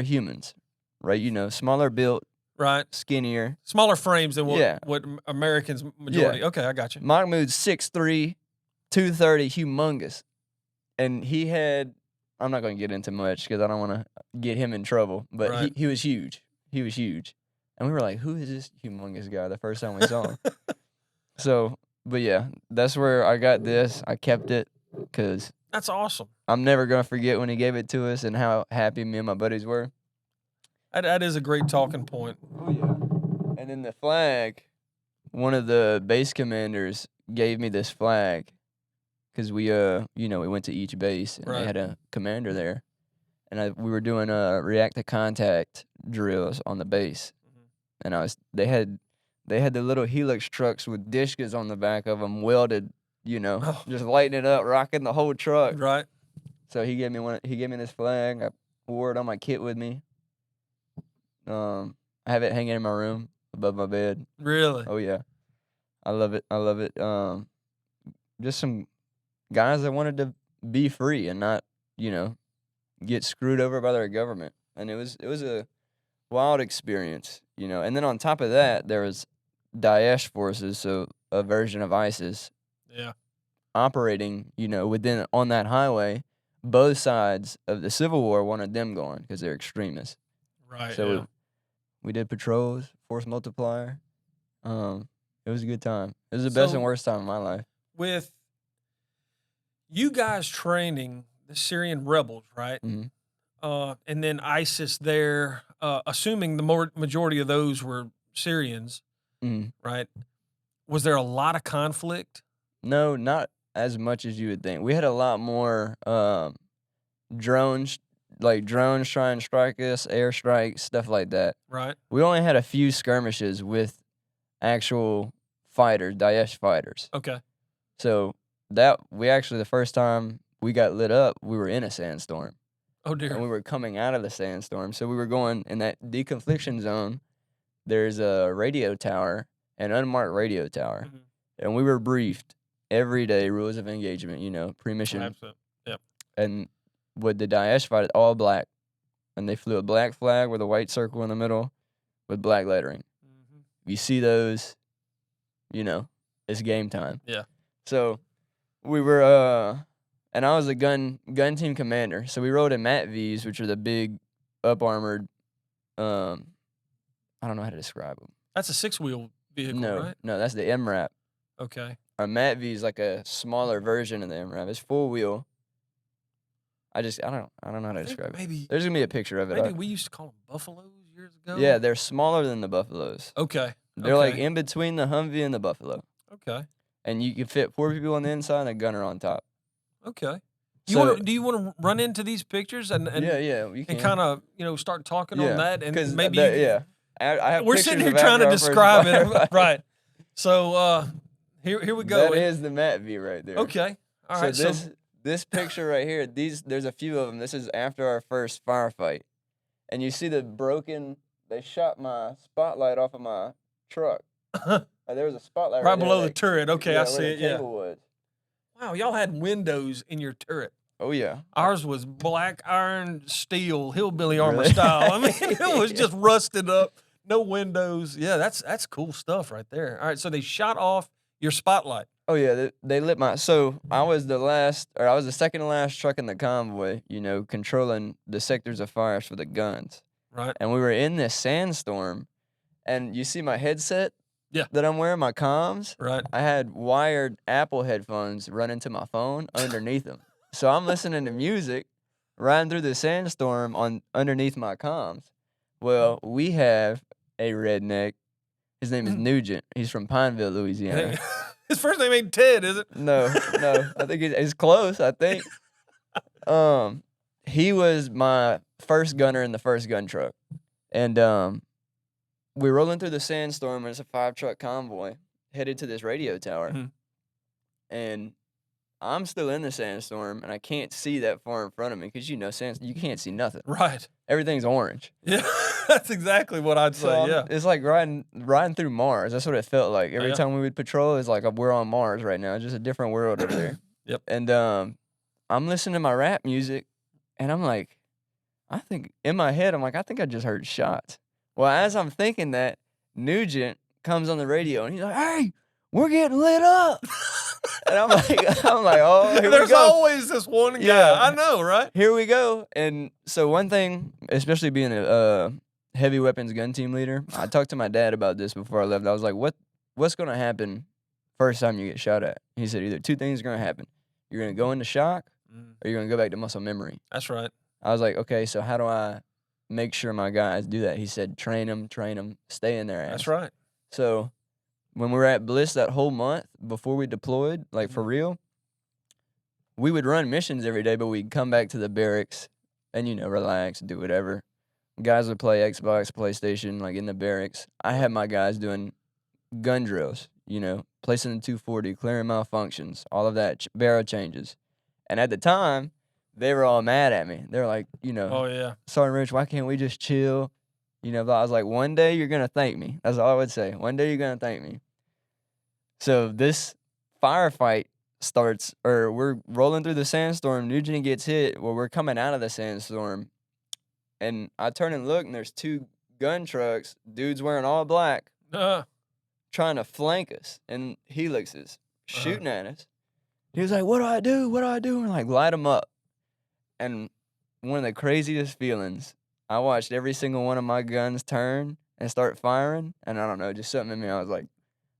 humans, right? Smaller built, Right. skinnier. Smaller frames than Yeah. what Americans majority. Okay, I got you. Mahmoud's 6'3", 230, humongous. And he had, I'm not going to get into much because I don't want to get him in trouble, but Right. he was huge. He was huge. And we were like, who is this humongous guy the first time we saw him? So, but yeah, that's where I got this. I kept it because That's awesome. I'm never going to forget when he gave it to us and how happy me and my buddies were. That is a great talking point. Oh, yeah. And then the flag, one of the base commanders gave me this flag because we went to each base and they had a commander there. And we were doing react to contact drills on the base. And they had the little Helix trucks with discus on the back of them welded, just lighting it up, rocking the whole truck. Right. So he gave me this flag. I wore it on my kit with me. I have it hanging in my room above my bed. Really? Oh yeah. I love it. Just some guys that wanted to be free and not, get screwed over by their government. And it was a wild experience, And then on top of that, there was Daesh forces, so a version of ISIS. Yeah. Operating, on that highway. Both sides of the Civil War wanted them going because they're extremists. Right. So we did patrols, force multiplier. It was a good time. It was the best and worst time of my life. With you guys training the Syrian rebels, right? Mm-hmm. And then ISIS there, assuming the majority of those were Syrians, right? Was there a lot of conflict? No, not as much as you would think. We had a lot more drones, like drones trying to strike us, airstrikes, stuff like that. Right. We only had a few skirmishes with actual fighters, Daesh fighters. Okay. So the first time we got lit up, we were in a sandstorm. Oh dear. And we were coming out of the sandstorm. So we were going in that deconfliction zone. There's a radio tower, an unmarked radio tower. Mm-hmm. And we were briefed every day, rules of engagement, pre-mission. Absolutely. Yep. And with the Daesh fight, all black. And they flew a black flag with a white circle in the middle with black lettering. Mm-hmm. You see those, it's game time. Yeah. So we were, and I was a gun team commander. So we rode in MAT-Vs, which are the big up-armored, I don't know how to describe them. That's a 6-wheel vehicle, right? No, that's the MRAP. Okay. Our MAT-V is like a smaller version of the MRAP. It's full wheel. I don't know how to describe it. There's gonna be a picture of it. Maybe we used to call them buffaloes years ago. Yeah, they're smaller than the buffalolos. Okay. They're like in between the Humvee and the Buffalo. Okay. And you can fit 4 people on the inside and a gunner on top. Okay. Do you want to run into these pictures and yeah, we can. And kind of start talking on that and maybe I have we're sitting here trying to describe it right. So here we go. That is the MAT-V right there. Okay. All right. So this picture right here, there's a few of them. This is after our first firefight. And you see they shot my spotlight off of my truck. There was a spotlight right below the turret. Okay, I see it. Yeah. Was. Wow, y'all had windows in your turret. Oh yeah. Ours was black iron steel, hillbilly armor style. I mean, it was just rusted up, no windows. Yeah, that's cool stuff right there. All right, so they shot off your spotlight. Oh yeah, they lit so I was the second to last truck in the convoy, controlling the sectors of fires for the guns. Right. And we were in this sandstorm, and you see my headset that I'm wearing, my comms? Right. I had wired Apple headphones running to my phone underneath them. So I'm listening to music, riding through the sandstorm underneath my comms. Well, we have a redneck. His name is Nugent. He's from Pineville, Louisiana. His first name ain't Ted, is it? No. I think it's close, I think. He was my first gunner in the first gun truck. And we're rolling through the sandstorm, and it's a 5-truck convoy headed to this radio tower. Mm-hmm. And I'm still in the sandstorm, and I can't see that far in front of me because, you can't see nothing. Right. Everything's orange. Yeah, that's exactly what I'd say, yeah. It's like riding through Mars. That's what it felt like. Every time we would patrol, it's like we're on Mars right now. It's just a different world over there. Yep. And I'm listening to my rap music, and I'm like, I think I just heard shots. Well, as I'm thinking that, Nugent comes on the radio and he's like, "Hey, we're getting lit up." And I'm like, "Oh, here we go." There's always this one guy. Yeah. I know, right? Here we go. And so one thing, especially being a heavy weapons gun team leader, I talked to my dad about this before I left. I was like, what's going to happen first time you get shot at? He said either two things are going to happen. You're going to go into shock or you're going to go back to muscle memory. That's right. I was like, okay, so how do I make sure my guys do that? He said, train them, stay in their ass. That's right. So when we were at Bliss that whole month before we deployed, like for real, we would run missions every day, but we'd come back to the barracks and, relax, do whatever. Guys would play Xbox, PlayStation, like in the barracks. I had my guys doing gun drills, placing the 240, clearing malfunctions, all of that, barrel changes. And at the time, they were all mad at me. They were like, oh, yeah. Sergeant Rich, why can't we just chill? But I was like, one day you're going to thank me. That's all I would say. One day you're going to thank me. So this firefight starts, or we're rolling through the sandstorm. Nugent gets hit. Well, we're coming out of the sandstorm. And I turn and look, and there's two gun trucks, dudes wearing all black, trying to flank us in helixes, shooting at us. He was like, what do I do? What do I do? And like, light them up. And one of the craziest feelings, I watched every single one of my guns turn and start firing. And I don't know, just something in me, I was like,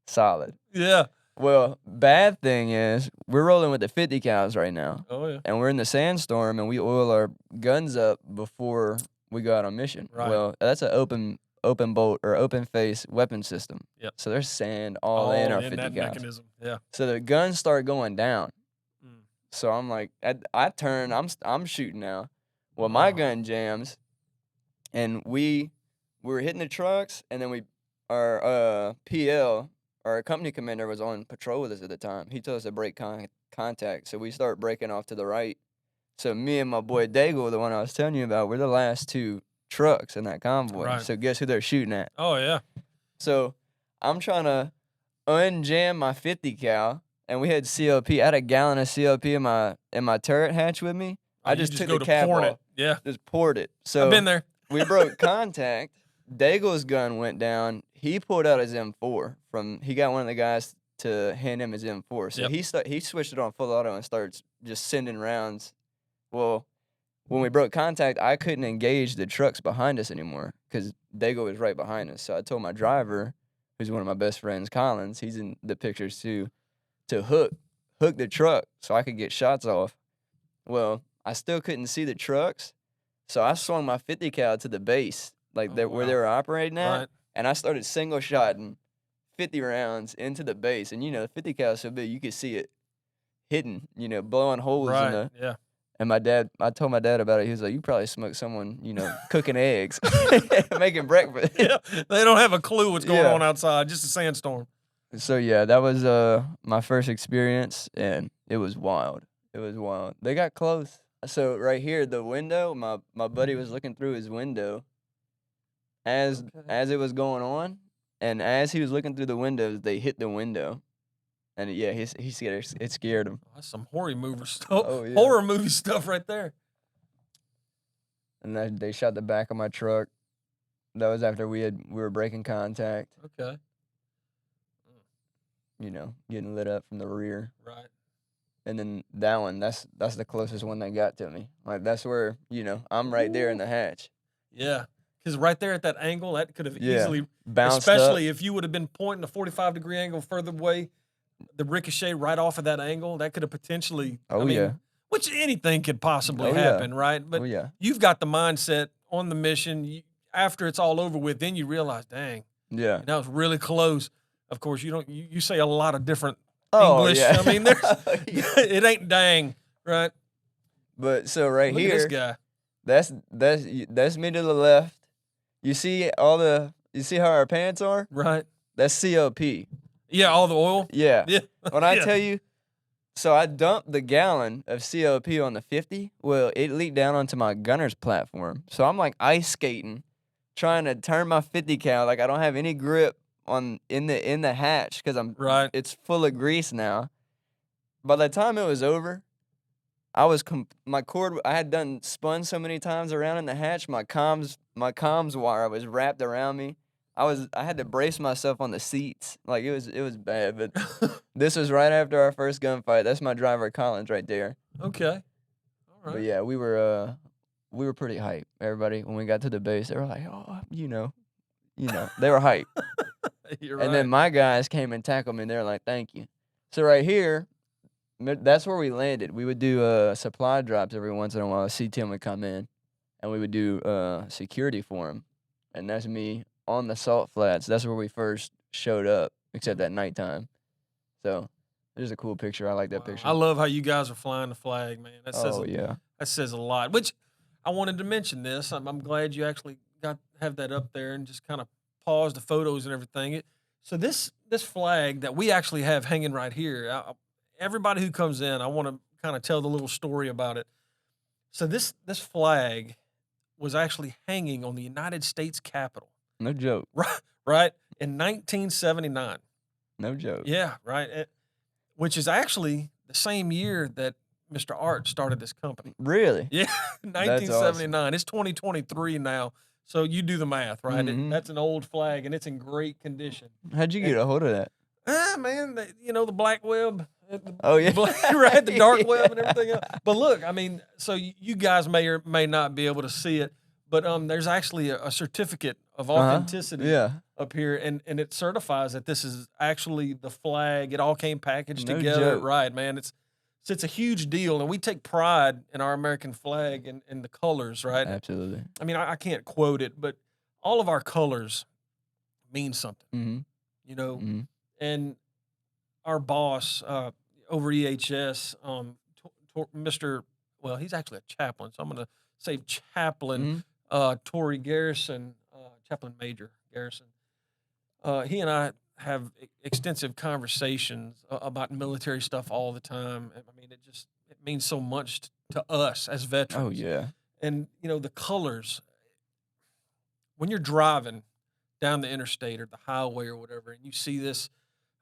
solid. Yeah. Well, bad thing is, we're rolling with the 50 cals right now. Oh, yeah. And we're in the sandstorm, and we oil our guns up before we go out on mission. Right. Well, that's an open bolt or open face weapon system. Yep. So there's sand all in our 50 that cals. mechanism. Yeah. So the guns start going down. So I'm like, I turn, I'm shooting now. Well, my gun jams, and we were hitting the trucks, and then our PL, our company commander, was on patrol with us at the time. He told us to break contact, so we start breaking off to the right. So me and my boy Daigle, the one I was telling you about, we're the last two trucks in that convoy. Right. So guess who they're shooting at? Oh, yeah. So I'm trying to unjam my 50 cal, and we had COP. I had a gallon of COP in my turret hatch with me. I just took the cap off. Yeah. Just poured it. So I've been there. We broke contact. Daigle's gun went down. He pulled out his M4 he got one of the guys to hand him his M4. So he switched it on full auto and starts just sending rounds. Well, when we broke contact, I couldn't engage the trucks behind us anymore because Daigle was right behind us. So I told my driver, who's one of my best friends, Collins, he's in the pictures too, to hook the truck so I could get shots off. Well, I still couldn't see the trucks, so I swung my 50 cal to the base, where they were operating at, Right. and I started single shotting 50 rounds into the base. And the 50 cal is so big you could see it hidden, blowing holes in the. Yeah. And I told my dad about it. He was like, "You probably smoked someone, cooking eggs, making breakfast." Yeah. They don't have a clue what's going on outside. Just a sandstorm. So yeah, that was my first experience, and it was wild. It was wild. They got close. So right here, the window, my buddy was looking through his window as it was going on, and as he was looking through the windows, they hit the window. And yeah, he scared. It scared him. That's some horror movie stuff. Oh, yeah. Horror movie stuff right there. And they shot the back of my truck. That was after we were breaking contact. Okay. Getting lit up from the rear. Right. And then that one, that's the closest one they got to me. Like that's where I'm right there in the hatch. Yeah. Because right there at that angle, that could have easily bounced especially up. If you would have been pointing a 45-degree angle further away. The ricochet right off of that angle, that could have potentially, which anything could possibly happen, right? But you've got the mindset on the mission. After it's all over with, then you realize, dang, that was really close. Of course, you say a lot of different English. Yeah. I mean, it ain't dang, right? But so right Look here, at this guy. That's me to the left. You see how our pants are? Right. That's COP. Yeah, all the oil? Yeah. When I tell you, so I dumped the gallon of COP on the 50. Well, it leaked down onto my gunner's platform. So I'm like ice skating, trying to turn my 50 cal. Like I don't have any grip in the hatch because it's full of grease now. By the time it was over, my cord. I had done spun so many times around in the hatch. My comms wire was wrapped around me. I had to brace myself on the seats. Like it was bad. But this was right after our first gunfight. That's my driver Collins right there. Okay. All right. But yeah, we were pretty hyped. Everybody when we got to the base, they were like, oh, you know, they were hyped. You're And right. then my guys came and tackled me, and they're like, thank you. So right here, that's where we landed. We would do supply drops every once in a while. CTM would come in, and we would do security for them. And that's me on the salt flats. That's where we first showed up, except at nighttime. So there's a cool picture. I like that picture. I love how you guys are flying the flag, man. That says a lot. Which I wanted to mention this. I'm glad you actually have that up there and just kind of pause the photos and everything. So this flag that we actually have hanging right here. Everybody who comes in, I want to kind of tell the little story about it. So this flag was actually hanging on the United States Capitol. No joke. Right in 1979. No joke. Yeah, right. Which is actually the same year that Mr. Art started this company. Really? Yeah, 1979. Awesome. It's 2023 now. So you do the math, right? Mm-hmm. That's an old flag, and it's in great condition. How'd you get a hold of that? Man, the black web. Oh, yeah. Right, the dark web and everything else. But look, I mean, so you guys may or may not be able to see it, but there's actually a certificate of authenticity up here, and it certifies that this is actually the flag. It all came packaged together. Joke. Right, man. It's a huge deal, and we take pride in our American flag and the colors, right? Absolutely. I mean, I can't quote it, but all of our colors mean something, Mm-hmm. and our boss over EHS, Mr. Well, he's actually a chaplain, so I'm going to say Chaplain Torrey Garrison, Chaplain Major Garrison. He and I have extensive conversations about military stuff all the time. I mean, it means so much to us as veterans. Oh, yeah. And, the colors, when you're driving down the interstate or the highway or whatever, and you see this,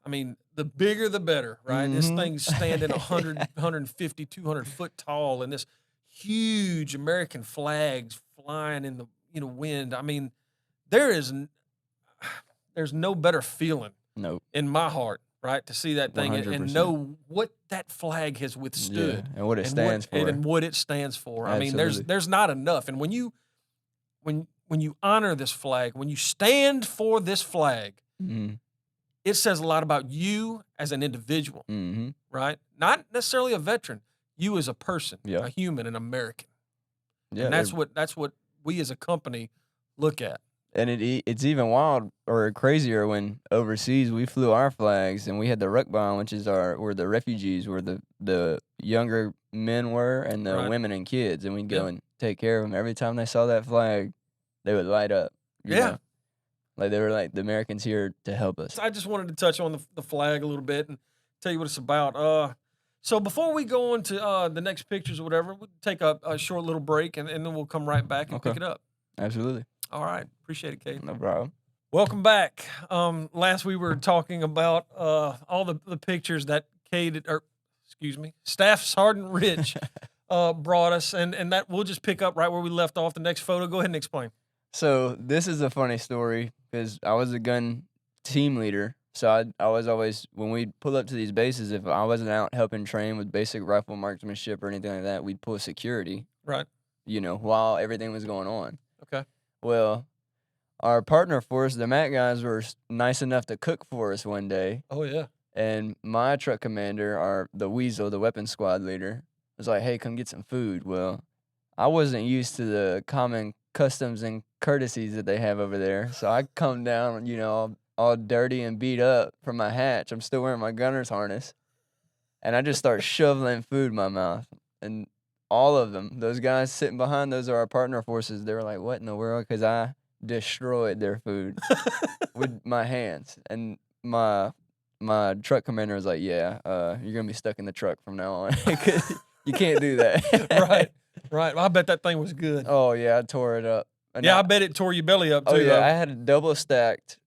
I mean, the bigger the better, right? Mm-hmm. This thing's standing 100, 150, 200 foot tall, and this huge American flags flying in the wind. I mean, there's no better feeling in my heart, right, to see that thing and know what that flag has withstood and what it stands for. And what it stands for. Absolutely. I mean, there's not enough. And when you honor this flag, when you stand for this flag, it says a lot about you as an individual, right? Not necessarily a veteran. You as a person, a human, an American. Yeah, and that's what we as a company look at. And it's even wild or crazier when overseas we flew our flags and we had the Rukbahn, which is where the refugees, where the younger men were and the women and kids, and we'd go and take care of them. Every time they saw that flag, they would light up. You know? Like they were like, the Americans here to help us. I just wanted to touch on the flag a little bit and tell you what it's about. So before we go on to the next pictures or whatever, we'll take a short little break and then we'll come right back and pick it up. Absolutely. All right. Appreciate it, Kade. No problem. Welcome back. Last we were talking about all the pictures that Staff Sergeant Rich brought us, and that we'll just pick up right where we left off. The next photo. Go ahead and explain. So this is a funny story because I was a gun team leader. So I was always, when we'd pull up to these bases, if I wasn't out helping train with basic rifle marksmanship or anything like that, we'd pull security. Right. While everything was going on. Okay. Well, our partner force, the MAC guys, were nice enough to cook for us one day. Oh, yeah. And my truck commander, the Weasel, the weapons squad leader, was like, hey, come get some food. Well, I wasn't used to the common customs and courtesies that they have over there. So I come down, all dirty and beat up from my hatch. I'm still wearing my gunner's harness. And I just start shoveling food in my mouth. And all of them, those guys sitting behind, those are our partner forces. They were like, what in the world? Because I destroyed their food with my hands. And my truck commander was like, yeah, you're going to be stuck in the truck from now on. You can't do that. Right. Well, I bet that thing was good. Oh, yeah, I tore it up. And I bet it tore your belly up, too. Oh, yeah, I had double stacked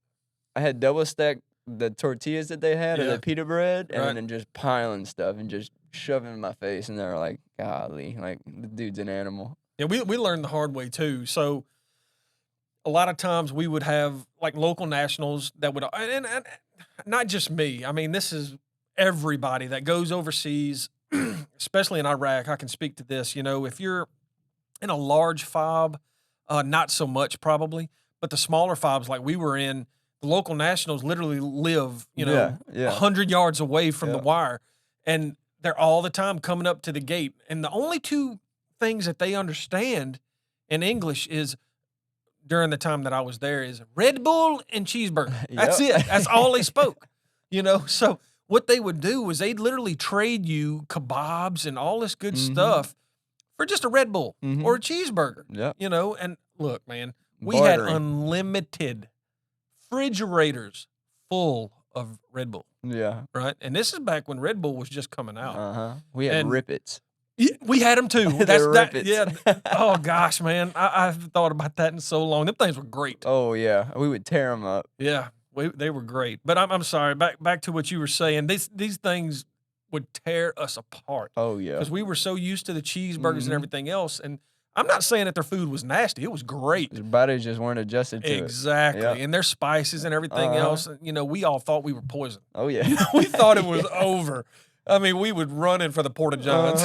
the tortillas that they had or the pita bread and then just piling stuff and just shove it in my face, and they're like, golly, like, the dude's an animal. Yeah, we learned the hard way too. So a lot of times we would have like local nationals that would, and not just me. I mean, this is everybody that goes overseas, especially in Iraq. I can speak to this. If you're in a large fob, not so much probably, but the smaller fobs like we were in, the local nationals literally live, Yeah, 100 yards away from the Yep. wire, and they're all the time coming up to the gate. And the only two things that they understand in English is during the time that I was there is Red Bull and cheeseburger. That's Yep. it. That's all they spoke. So what they would do was they'd literally trade you kebabs and all this good stuff for just a Red Bull or a cheeseburger. Yep. And look, man, we had Bartering. unlimited refrigerators full of Red Bull, Yeah. right? And this is back when Red Bull was just coming out. We had And- Rippets. Yeah, we had them too. They're That's that. Rippets. Yeah. Oh gosh, man, I've thought about that in so long. Them things were great. Oh, yeah. We would tear them up. Yeah, they were great. But I'm sorry. Back to what you were saying. These things would tear us apart Oh, yeah. because we were so used to the cheeseburgers and everything else. And I'm not saying that their food was nasty. It was great. Their bodies just weren't adjusted to it. Exactly. Yeah. And their spices and everything else. We all thought we were poisoned. Oh, yeah. We thought it was over. I mean, we would run in for the Porta Johns.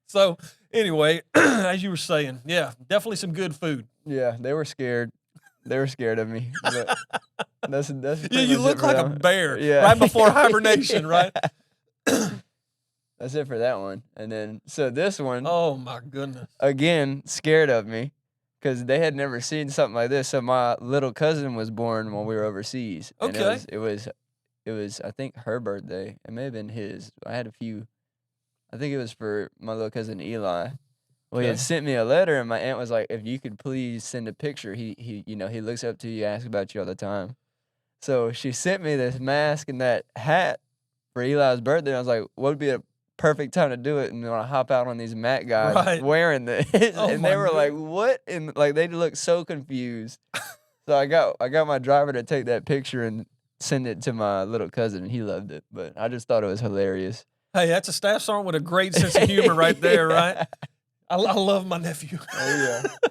So anyway, as you were saying, yeah, definitely some good food. Yeah, they were scared. They were scared of me. But that's Yeah, pretty you much look it for like that a one. bear Yeah. right before hibernation, right? That's it for that one. And then, so this one, Oh my goodness. again, scared of me because they had never seen something like this. So my little cousin was born when we were overseas. And Okay. it was, I think, her birthday. It may have been his. I had a few. I think it was for my little cousin Eli. Well, he had Okay. sent me a letter, and my aunt was like, "If you could please send a picture. He looks up to you, asks about you all the time." So she sent me this mask and that hat for Eli's birthday. And I was like, "What would be a perfect time to do it?" And then I hop out on these Mac guys Right. wearing this, Oh and my they were like, "What?" And like they looked so confused. So I got my driver to take that picture and send it to my little cousin, and he loved it. But I just thought it was hilarious. Hey, that's a staff sergeant with a great sense of humor right there, right? I love my nephew. Oh yeah.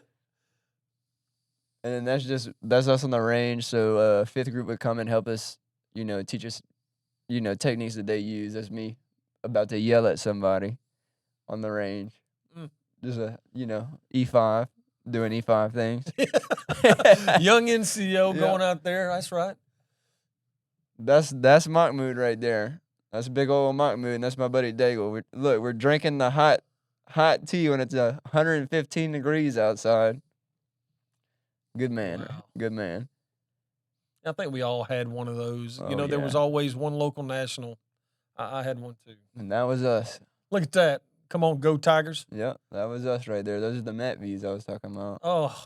And then that's us on the range. So fifth group would come and help us, teach us, techniques that they use. That's me about to yell at somebody on the range. Mm. Just E5, doing E5 things. Young NCO Yeah. going out there. That's right. That's Mahmoud right there. That's big old Mahmoud, and that's my buddy Daigle. We're drinking the hot tea when it's 115 degrees outside. Good man. Wow. Good man. I think we all had one of those. Oh, There yeah. was always one local national. I had one too. And that was us. Look at that. Come on, go Tigers. Yep, that was us right there. Those are the Met V's I was talking about. Oh,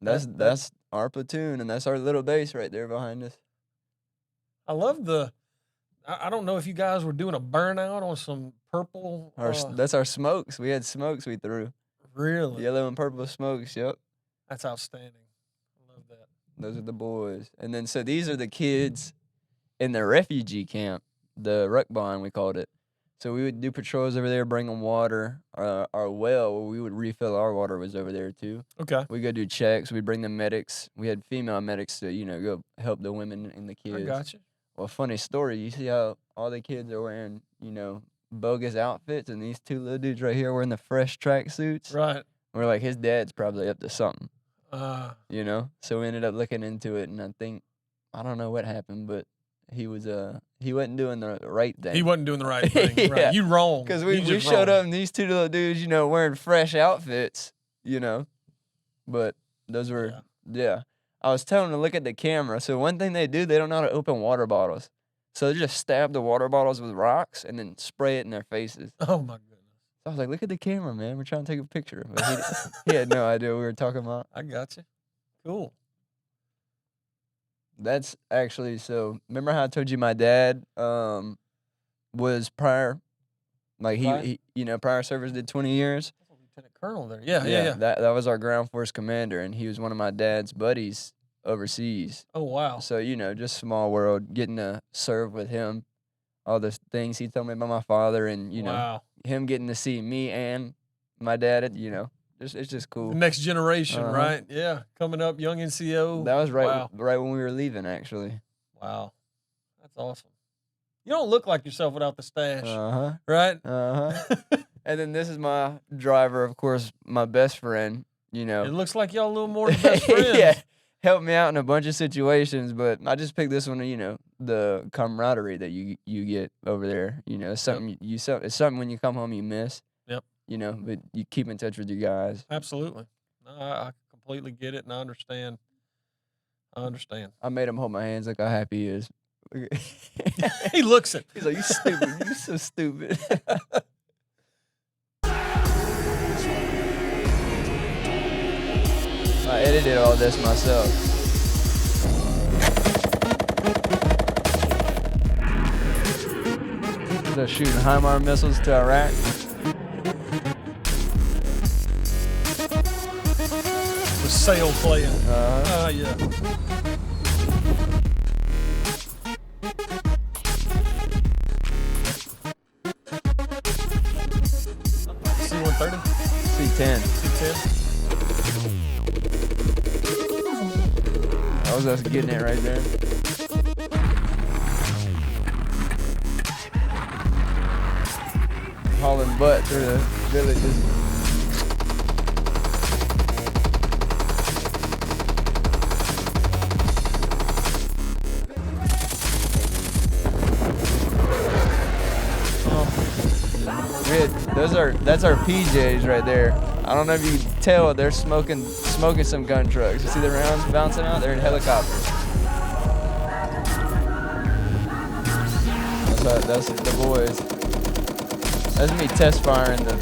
That's our platoon, and that's our little base right there behind us. I love I don't know if you guys were doing a burnout on some purple. That's our smokes. We had smokes we threw. Really? Yellow and purple smokes, yep. That's outstanding. I love that. Those are the boys. And then, so these are the kids in the refugee camp, the Ruckbahn, we called it. So we would do patrols over there, bring them water. Our well, where we would refill our water, was over there too. Okay. We go do checks. We'd bring the medics. We had female medics to, go help the women and the kids. I got you. Well, funny story. You see how all the kids are wearing, bogus outfits, and these two little dudes right here wearing the fresh tracksuits. Right. We're like, his dad's probably up to something, Uh, So we ended up looking into it, and I don't know what happened, but he wasn't doing the right thing. he wasn't doing the right thing. Yeah. Right. You wrong. Because You we just showed wrong. up, and these two little dudes, wearing fresh outfits, But those were, yeah. I was telling them to look at the camera. So one thing they do, they don't know how to open water bottles. So they just stab the water bottles with rocks and then spray it in their faces. Oh my goodness. So I was like, look at the camera, man. We're trying to take a picture. But he had no idea what we were talking about. I got you. Cool. That's actually, so remember how I told you my dad was prior, like Right. he prior service did 20 years. Lieutenant Colonel there. Yeah. That was our ground force commander, and he was one of my dad's buddies overseas. Oh wow. So, just small world, getting to serve with him all the things he told me about my father, and you know, him getting to see me and my dad. You know, it's just cool. The next generation, right? Yeah, coming up, young NCO. That was right when we were leaving, actually. Wow, that's awesome. You don't look like yourself without the stash, right? And then this is my driver, of course, my best friend. You know, it looks like y'all a little more than best friends. Yeah, helped me out in a bunch of situations, but I just picked this one. You know, the camaraderie that you get over there. You know, it's something it's something when you come home you miss. Yep. You know, but you keep in touch with your guys. Absolutely. No, I completely get it and I understand. I made him hold my hands. Look how happy he is. He looks it. He's like, "You stupid. You so stupid." I edited all this myself. They're shooting HIMARS missiles to Iraq. The sail playing. Yeah. C-130? C-10. C-10. That was us getting it right there. Hauling butt through the villages. That's our PJs right there. I don't know if you can tell, they're smoking some gun trucks. You see the rounds bouncing out? They're in helicopters. That's the boys. That's me test firing the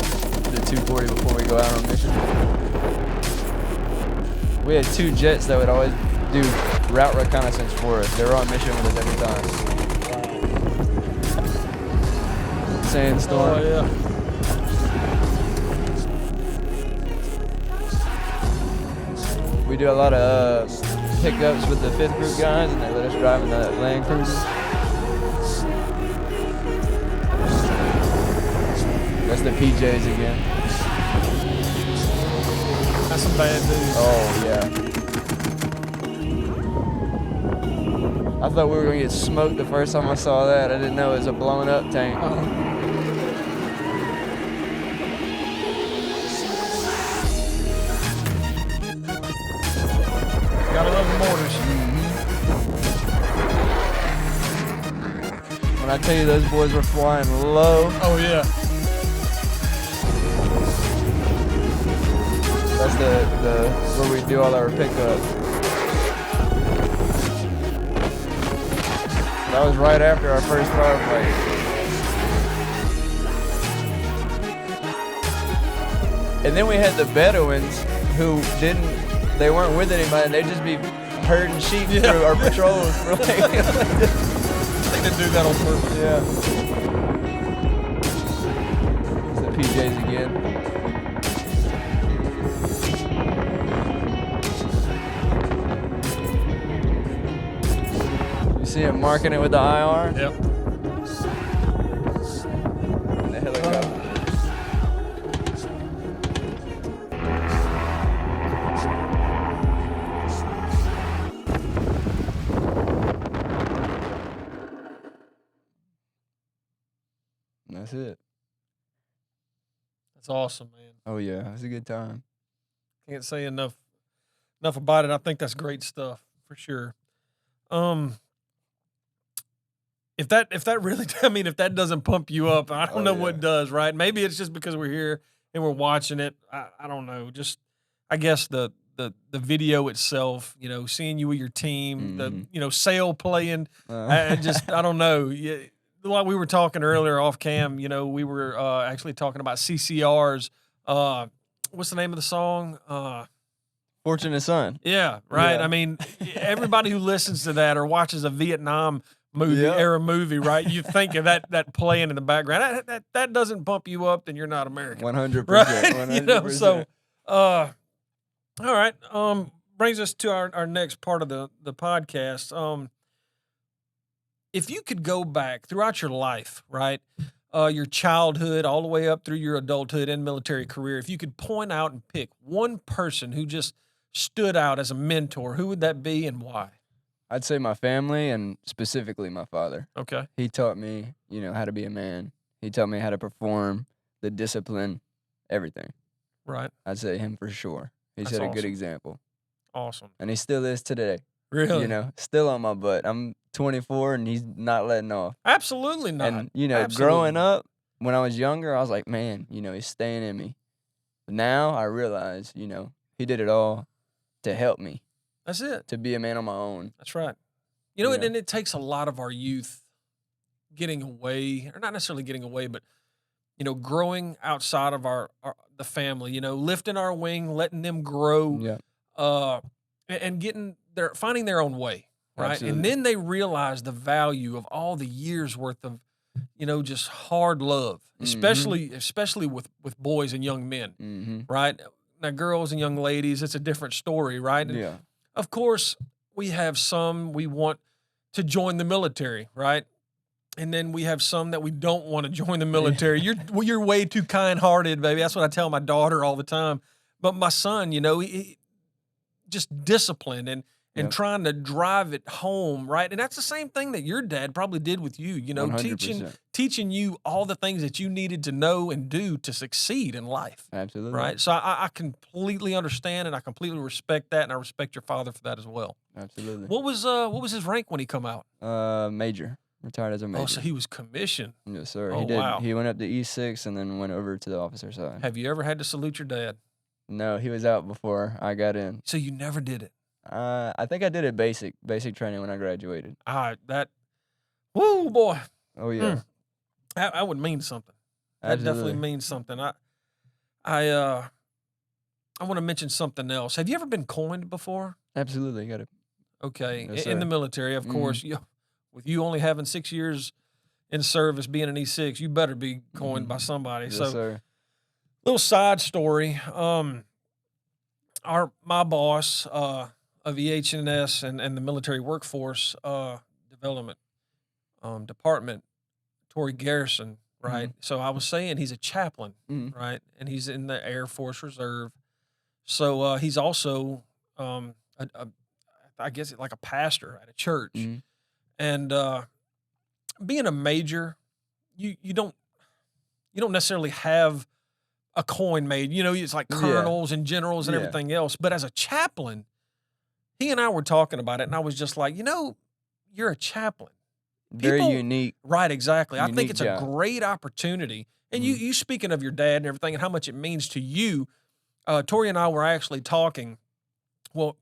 240 before we go out on mission. We had 2 jets that would always do route reconnaissance for us. They were on mission with us every time. Sandstorm. Oh, yeah. We do a lot of pickups with the 5th group guys, and they let us drive in the Land Cruiser. That's the PJs again. That's some bad news. Oh, yeah. I thought we were going to get smoked the first time I saw that. I didn't know it was a blown up tank. Gotta love the mortars. When I tell you those boys were flying low. Oh, yeah. That's the where we do all our pickup. That was right after our first firefight. And then we had the Bedouins who they weren't with anybody. They'd just be herding sheep through our patrols. For like, they didn't do that on purpose. Yeah. It's the PJs again. You see him marking it with the IR? Yep. And the helicopter. That's it. That's awesome, man. Oh yeah, it was a good time. Can't say enough about it. I think that's great stuff for sure. If that really, I mean, if that doesn't pump you up, I don't know what does, right? Maybe it's just because we're here and we're watching it. I don't know. Just, I guess the video itself, you know, seeing you with your team, the, you know, sail playing, I don't know. Yeah, like we were talking earlier off cam, you know, we were actually talking about CCR's, what's the name of the song? Fortunate Son. Yeah, right. Yeah. I mean, everybody who listens to that or watches a Vietnam era movie, right? You think of that playing in the background. That doesn't bump you up, then you're not American. 100%. Right? 100%. You know, so all right. Brings us to our next part of the podcast. if you could go back throughout your life, right, your childhood all the way up through your adulthood and military career, if you could point out and pick one person who just stood out as a mentor, who would that be and why? I'd say my family and specifically my father. Okay. He taught me, how to be a man. He taught me how to perform, the discipline, everything. Right. I'd say him for sure. He That's set a good awesome. example. Awesome. And he still is today. Really? Still on my butt. I'm 24 and he's not letting off. Absolutely not. And, Absolutely growing not. up, when I was younger, I was like, man, he's staying in me. But now I realize, he did it all to help me. That's it. To be a man on my own. That's right. And it takes a lot of our youth getting away, or not necessarily getting away, but growing outside of the family, lifting our wing, letting them grow, Yeah. and finding their own way, right? Absolutely. And then they realize the value of all the years worth of, just hard love, especially with boys and young men, right? Now, girls and young ladies, it's a different story, right? And Yeah. of course, we have some we want to join the military, right? And then we have some that we don't want to join the military. You're way too kind-hearted, baby. That's what I tell my daughter all the time. But my son, he just disciplined and Yep. trying to drive it home, right? And that's the same thing that your dad probably did with you, 100%. teaching you all the things that you needed to know and do to succeed in life. Absolutely. Right. So I completely understand and I completely respect that, and I respect your father for that as well. Absolutely. What was his rank when he come out? Major. Retired as a major. Oh, so he was commissioned. Yes, sir. Oh, He did. wow. He went up to E6 and then went over to the officer side. Have you ever had to salute your dad? No, he was out before I got in. So you never did it. I think I did it basic training when I graduated. Woo, boy. Oh yeah. That would mean something. That Absolutely. definitely means something. I want to mention something else. Have you ever been coined before? Absolutely. Got it. Okay. Yes, In the sir. military, of course, with you only having 6 years in service, being an E6, you better be coined by somebody. Yes, So, sir. little side story. My boss of EH&S and the military workforce development department, Tori Garrison, right? So I was saying he's a chaplain, right? And he's in the Air Force Reserve. So he's also, I guess, like a pastor at a church. And being a major, you don't necessarily have a coin made. It's like colonels and generals and everything else. But as a chaplain, he and I were talking about it, and I was just like, you're a chaplain. Very unique. Right, exactly. I think Unique it's job. a great opportunity. And you speaking of your dad and everything and how much it means to you, Tori and I were actually talking. Well,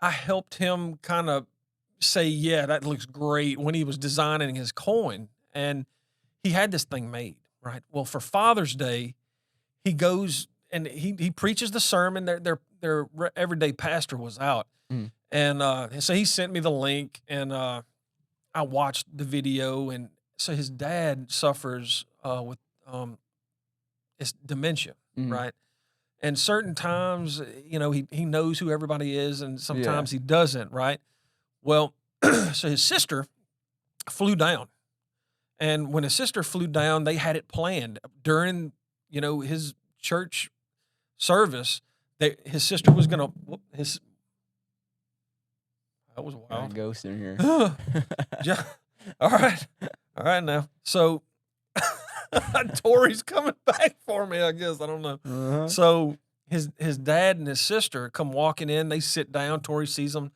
I helped him kind of say, yeah, that looks great when he was designing his coin. And he had this thing made, right? Well, for Father's Day, he goes and he preaches the sermon. Their everyday pastor was out. And so he sent me the link, and I watched the video. And so his dad suffers with it's dementia, right? And certain times, he knows who everybody is, and sometimes he doesn't, right? Well, so his sister flew down. And when his sister flew down, they had it planned during, his church service. His sister was going to, that was Got wild. a ghost in here. Yeah. All right now. So Tori's coming back for me, I guess. I don't know. So his dad and his sister come walking in. They sit down. Tori sees them.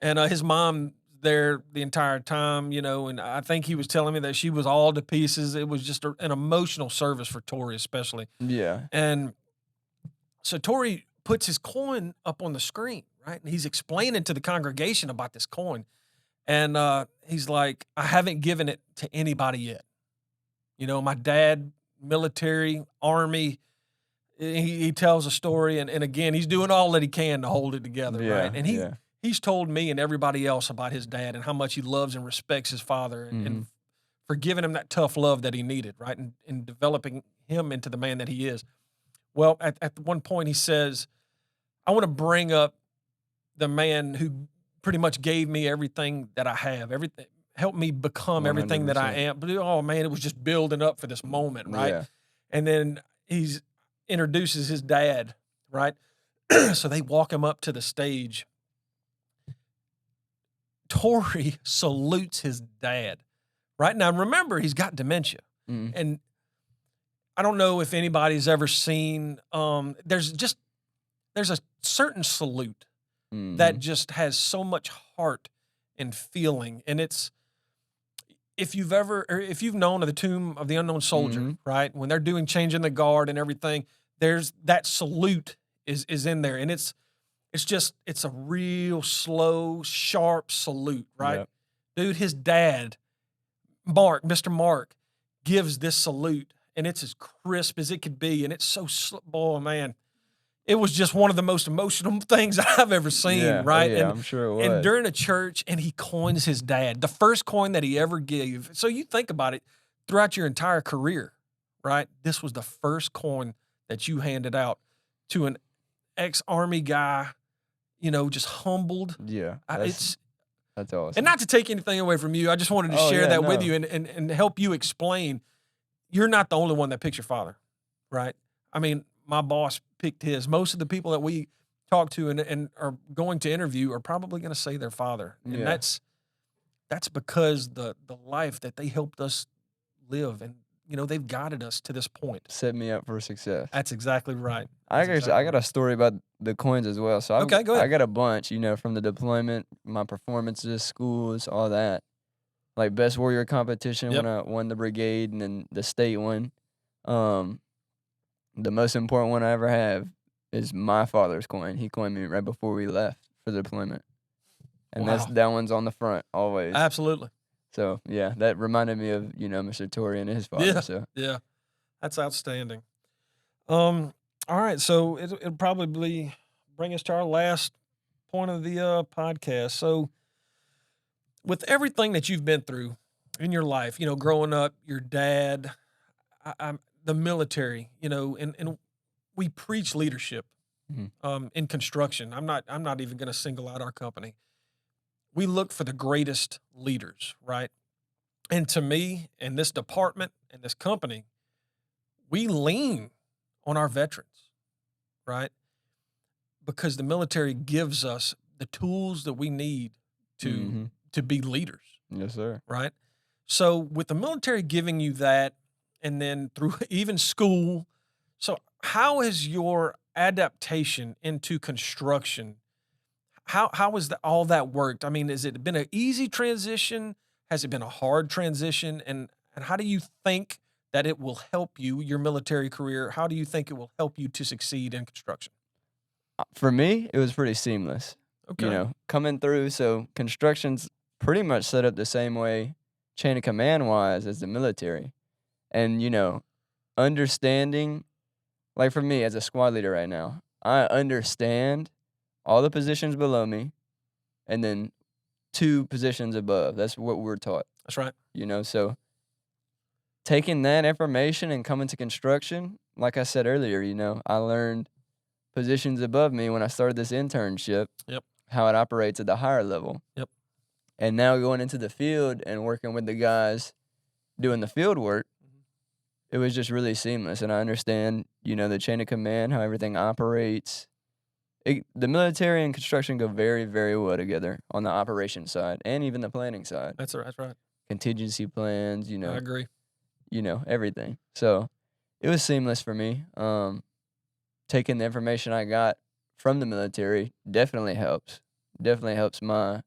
And his mom there the entire time, and I think he was telling me that she was all to pieces. It was just an emotional service for Tori especially. Yeah. And so Tori puts his coin up on the screen, right? And he's explaining to the congregation about this coin. And he's like, I haven't given it to anybody yet. My dad, military, army, he tells a story. And again, he's doing all that he can to hold it together, right? And he's told me and everybody else about his dad and how much he loves and respects his father and for giving him that tough love that he needed, right? And developing him into the man that he is. Well, at one point he says, I want to bring up the man who pretty much gave me everything that I have, everything helped me become everything that I 100%. am. But oh man, it was just building up for this moment, right? Yeah. And then he's introduces his dad, right? So they walk him up to the stage. Tori salutes his dad, right? Now remember, he's got dementia. Mhm. And I don't know if anybody's ever seen there's a certain salute that Mhm. just has so much heart and feeling. And it's if you've known of the Tomb of the Unknown Soldier, Mhm. right? When they're doing changing the guard and everything, there's that salute is in there. And it's a real slow, sharp salute, right? Yep. Dude, his dad, Mr. Mark, gives this salute, and it's as crisp as it could be, and it's so boy, man. It was just one of the most emotional things I've ever seen, Yeah. Oh, right? yeah, I'm sure it And was. during a church, and he coins his dad, the first coin that he ever gave. So you think about it, throughout your entire career, right? This was the first coin that you handed out to an ex-army guy, just humbled. Yeah. It's That's and awesome. not to take anything away from you, I just wanted to Oh, share yeah, that with no. you and help you explain. You're not the only one that picks your father, right? I mean, my boss picked his. Most of the people that we talk to and are going to interview are probably going to say their father, and Yeah. that's because the life that they helped us live, and they've guided us to this point. Set me up for success. That's exactly right. I That's got exactly a story about the coins as well. So Okay, go I ahead. got a bunch, from the deployment, my performances, schools, all that. Like best warrior competition Yep. when I won the brigade and then the state one. Um, the most important one I ever have is my father's coin. He coined me right before we left for the deployment. And Wow. that one's on the front always. Absolutely. So yeah, that reminded me of, Mr. Torrey and his father. Yeah. So Yeah. That's outstanding. All right, so it'll probably bring us to our last point of the podcast. So, with everything that you've been through in your life, growing up, your dad, the military, and we preach leadership mhm. in construction. I'm not even going to single out our company. We look for the greatest leaders, right? And to me, in this department and this company, we lean on our veterans, right? Because the military gives us the tools that we need to Mhm. to be leaders, Yes, sir. right? So with the military giving you that, and then through even school, so how is your adaptation into construction? How has all that worked? I mean, has it been an easy transition? Has it been a hard transition? And how do you think that it will help you, your military career? How do you think it will help you to succeed in construction? For me, it was pretty seamless. Okay. Coming through. So construction's pretty much set up the same way, chain of command wise, as the military. And, understanding, like for me as a squad leader right now, I understand all the positions below me and then 2 positions above. That's what we're taught, That's right. So taking that information and coming to construction, like I said earlier, I learned positions above me when I started this internship. Yep. How it operates at the higher level. Yep. And now going into the field and working with the guys doing the field work, it was just really seamless. And I understand, the chain of command, how everything operates. The military and construction go very, very well together on the operation side and even the planning side. That's right. Contingency plans, I agree. Everything. So it was seamless for me. Taking the information I got from the military definitely helps. Definitely helps my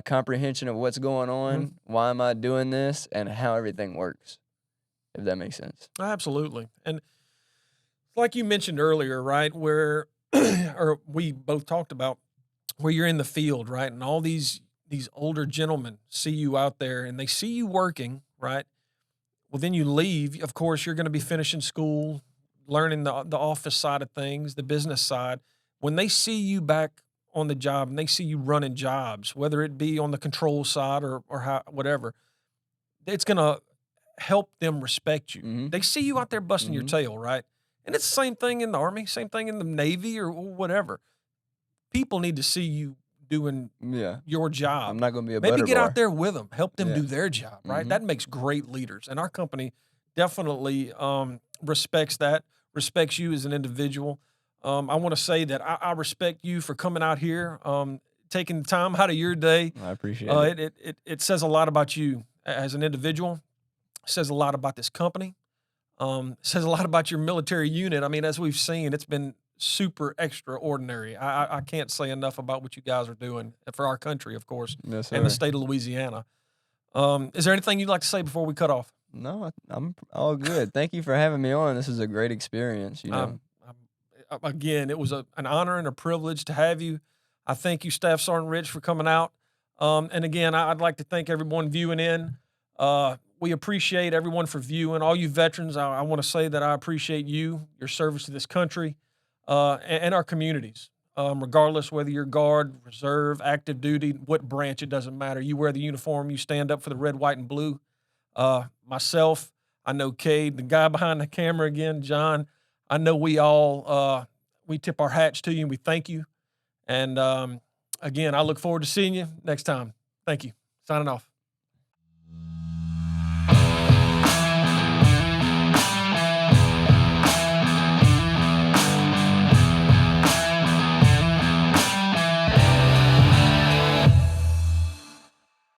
comprehension of what's going on, why am I doing this, and how everything works, if that makes sense. Absolutely. And like you mentioned earlier, right, where or we both talked about where you're in the field, right? And all these older gentlemen see you out there and they see you working, right? Well, then you leave. Of course, you're going to be finishing school, learning the office side of things, the business side. When they see you back on the job and they see you running jobs, whether it be on the control side or how, whatever, it's going to help them respect you. Mhm. They see you out there busting your Mhm. tail, right? And it's the same thing in the Army, same thing in the Navy or whatever. People need to see you doing Yeah. your job. I'm not gonna be a Maybe butter get boy. out there with them, help them Yeah. do their job, right? Mhm. That makes great leaders, and our company definitely respects that, respects you as an individual. I want to say that I respect you for coming out here, taking the time out of your day. I appreciate it. It says a lot about you as an individual. It says a lot about this company. Says a lot about your military unit. I mean, as we've seen, it's been super extraordinary. I can't say enough about what you guys are doing for our country, of course, Yes, and the sir. state of Louisiana. Is there anything you'd like to say before we cut off? No, I'm all good. Thank you for having me on. This is a great experience, you know. Again, it was an honor and a privilege to have you. I thank you, Staff Sergeant Rich, for coming out. And again, I'd like to thank everyone viewing in. We appreciate everyone for viewing. All you veterans, I want to say that I appreciate you, your service to this country, and our communities. Regardless whether you're guard, reserve, active duty, what branch, it doesn't matter. You wear the uniform, you stand up for the red, white, and blue. Myself, I know Kade, the guy behind the camera again, John. I know we all we tip our hats to you and we thank you. And again, I look forward to seeing you next time. Thank you. Signing off.